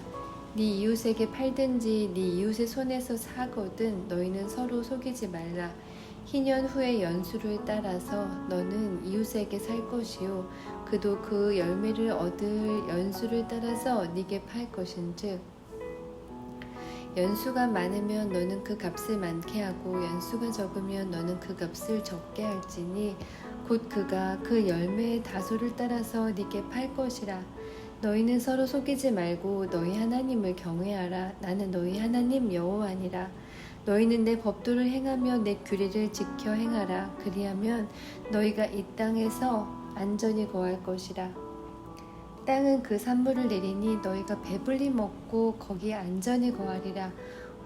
네 이웃에게 팔든지 네 이웃의 손에서 사거든 너희는 서로 속이지 말라. 희년 후의 연수를 따라서 너는 이웃에게 살 것이요 그도 그 열매를 얻을 연수를 따라서 네게 팔 것인즉 연수가 많으면 너는 그 값을 많게 하고 연수가 적으면 너는 그 값을 적게 할지니 곧 그가 그 열매의 다소를 따라서 네게 팔 것이라. 너희는 서로 속이지 말고 너희 하나님을 경외하라. 나는 너희 하나님 여호와니라. 너희는 내 법도를 행하며 내 규례를 지켜 행하라. 그리하면 너희가 이 땅에서 안전히 거할 것이라. 땅은 그 산물을 내리니 너희가 배불리 먹고 거기에 안전히 거하리라.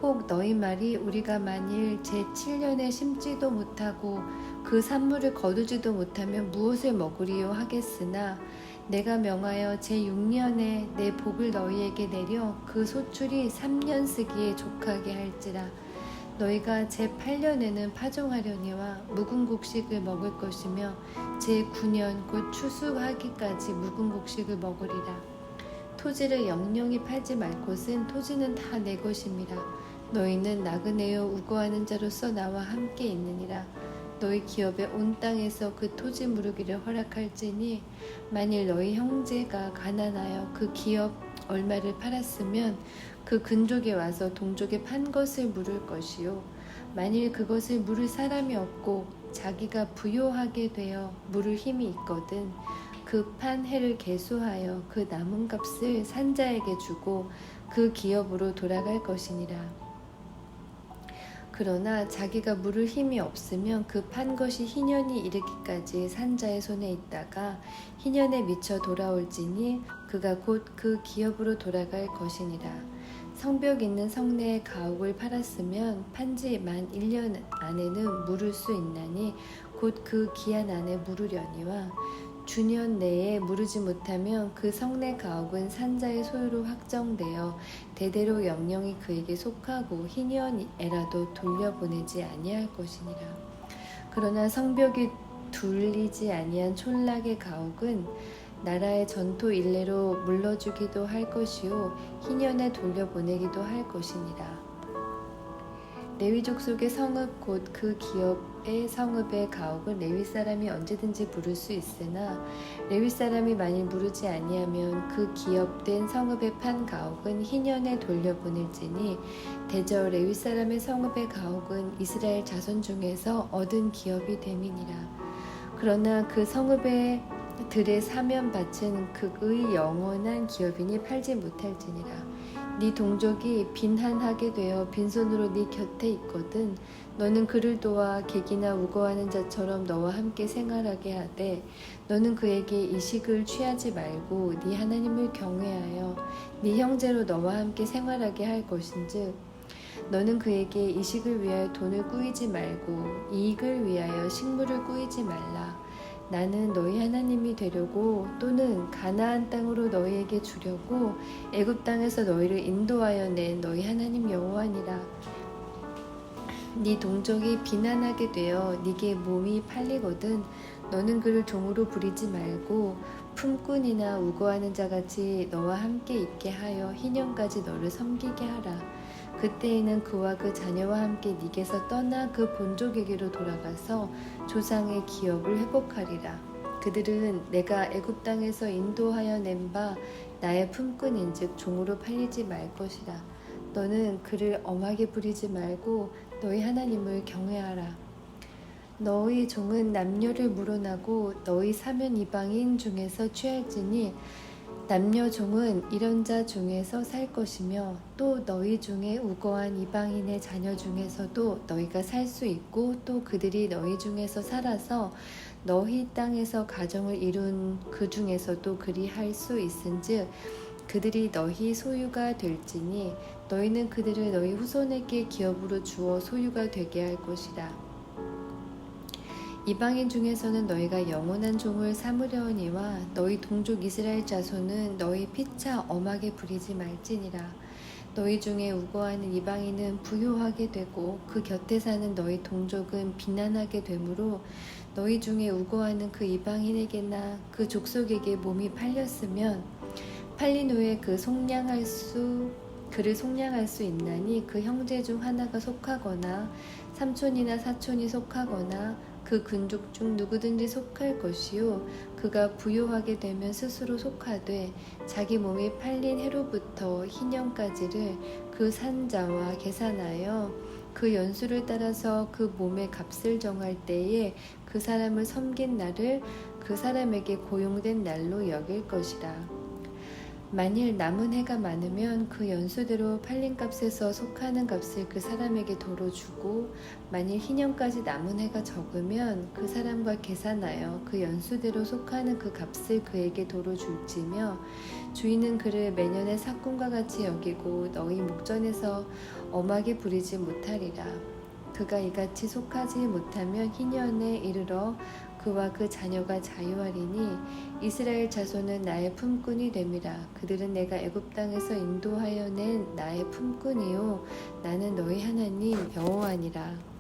혹 너희 말이 우리가 만일 제7년에 심지도 못하고 그 산물을 거두지도 못하면 무엇을 먹으리요 하겠으나 내가 명하여 제6년에 내 복을 너희에게 내려 그 소출이 3년 쓰기에 족하게 할지라. 너희가 제8년에는 파종하려니와 묵은 곡식을 먹을 것이며 제9년 곧 추수하기까지 묵은 곡식을 먹으리라. 토지를 영영히 팔지 말 것은 토지는 다 내 것임이라. 너희는 나그네요 우거하는 자로서 나와 함께 있느니라. 너희 기업에 온 땅에서 그 토지 무르기를 허락할지니 만일 너희 형제가 가난하여 그 기업 얼마를 팔았으면 그 근족에 와서 동족에 판 것을 물을 것이요 만일 그것을 물을 사람이 없고 자기가 부요하게 되어 물을 힘이 있거든 그 판 해를 계수하여 그 남은 값을 산자에게 주고 그 기업으로 돌아갈 것이니라. 그러나 자기가 물을 힘이 없으면 그 판 것이 희년이 이르기까지 산자의 손에 있다가 희년에 미쳐 돌아올지니 그가 곧 그 기업으로 돌아갈 것이니라. 성벽 있는 성내의 가옥을 팔았으면 판지 만 1년 안에는 물을 수 있나니 곧 그 기한 안에 물으려니와 주년 내에 무르지 못하면 그 성내 가옥은 산자의 소유로 확정되어 대대로 영영이 그에게 속하고 희년에라도 돌려보내지 아니할 것이니라. 그러나 성벽이 둘리지 아니한 촌락의 가옥은 나라의 전토 일례로 물러주기도 할 것이요 희년에 돌려보내기도 할 것이니라. 레위족 속의 성읍 곧 그 기업의 성읍의 가옥은 레위 사람이 언제든지 부를 수 있으나 레위 사람이 만일 부르지 아니하면 그 기업된 성읍의 판 가옥은 희년에 돌려보낼지니 대저 레위 사람의 성읍의 가옥은 이스라엘 자손 중에서 얻은 기업이 됨이니라. 그러나 그 성읍의 들의 사면밭은 그의 영원한 기업이니 팔지 못할지니라. 네 동족이 빈한하게 되어 빈손으로 네 곁에 있거든 너는 그를 도와 객이나 우거하는 자처럼 너와 함께 생활하게 하되 너는 그에게 이식을 취하지 말고 네 하나님을 경외하여 네 형제로 너와 함께 생활하게 할 것인즉 너는 그에게 이식을 위하여 돈을 꾸이지 말고 이익을 위하여 식물을 꾸이지 말라. 나는 너희 하나님이 되려고 또는 가나안 땅으로 너희에게 주려고 애굽 땅에서 너희를 인도하여 낸 너희 하나님 여호와니라. 네 동족이 비난하게 되어 네게 몸이 팔리거든 너는 그를 종으로 부리지 말고 품꾼이나 우거하는 자같이 너와 함께 있게 하여 희년까지 너를 섬기게 하라. 그때에는 그와 그 자녀와 함께 네게서 떠나 그 본족에게로 돌아가서 조상의 기업을 회복하리라. 그들은 내가 애굽 땅에서 인도하여 낸 바 나의 품꾼인즉 종으로 팔리지 말 것이라. 너는 그를 엄하게 부리지 말고 너희 하나님을 경외하라. 너희 종은 남녀를 물어나고 너희 사면 이방인 중에서 취할지니 남녀 종은 이런 자 중에서 살 것이며 또 너희 중에 우거한 이방인의 자녀 중에서도 너희가 살 수 있고 또 그들이 너희 중에서 살아서 너희 땅에서 가정을 이룬 그 중에서도 그리 할 수 있은즉 그들이 너희 소유가 될지니 너희는 그들을 너희 후손에게 기업으로 주어 소유가 되게 할 것이라. 이방인 중에서는 너희가 영원한 종을 삼으려니와 너희 동족 이스라엘 자손은 너희 피차 엄하게 부리지 말지니라. 너희 중에 우거하는 이방인은 부요하게 되고 그 곁에 사는 너희 동족은 비난하게 되므로 너희 중에 우거하는 그 이방인에게나 그 족속에게 몸이 팔렸으면 팔린 후에 그를 속량할 수 있나니 그 형제 중 하나가 속하거나 삼촌이나 사촌이 속하거나 그 근족 중 누구든지 속할 것이요 그가 부요하게 되면 스스로 속하되 자기 몸이 팔린 해로부터 희년까지를 그 산자와 계산하여 그 연수를 따라서 그 몸의 값을 정할 때에 그 사람을 섬긴 날을 그 사람에게 고용된 날로 여길 것이라. 만일 남은 해가 많으면 그 연수대로 팔린 값에서 속하는 값을 그 사람에게 도로 주고 만일 희년까지 남은 해가 적으면 그 사람과 계산하여 그 연수대로 속하는 그 값을 그에게 도로 줄지며 주인은 그를 매년의 삭군과 같이 여기고 너희 목전에서 엄하게 부리지 못하리라. 그가 이같이 속하지 못하면 희년에 이르러 그와 그 자녀가 자유하리니 이스라엘 자손은 나의 품꾼이 됨이라. 그들은 내가 애굽 땅에서 인도하여 낸 나의 품꾼이요 나는 너희 하나님 여호와니라.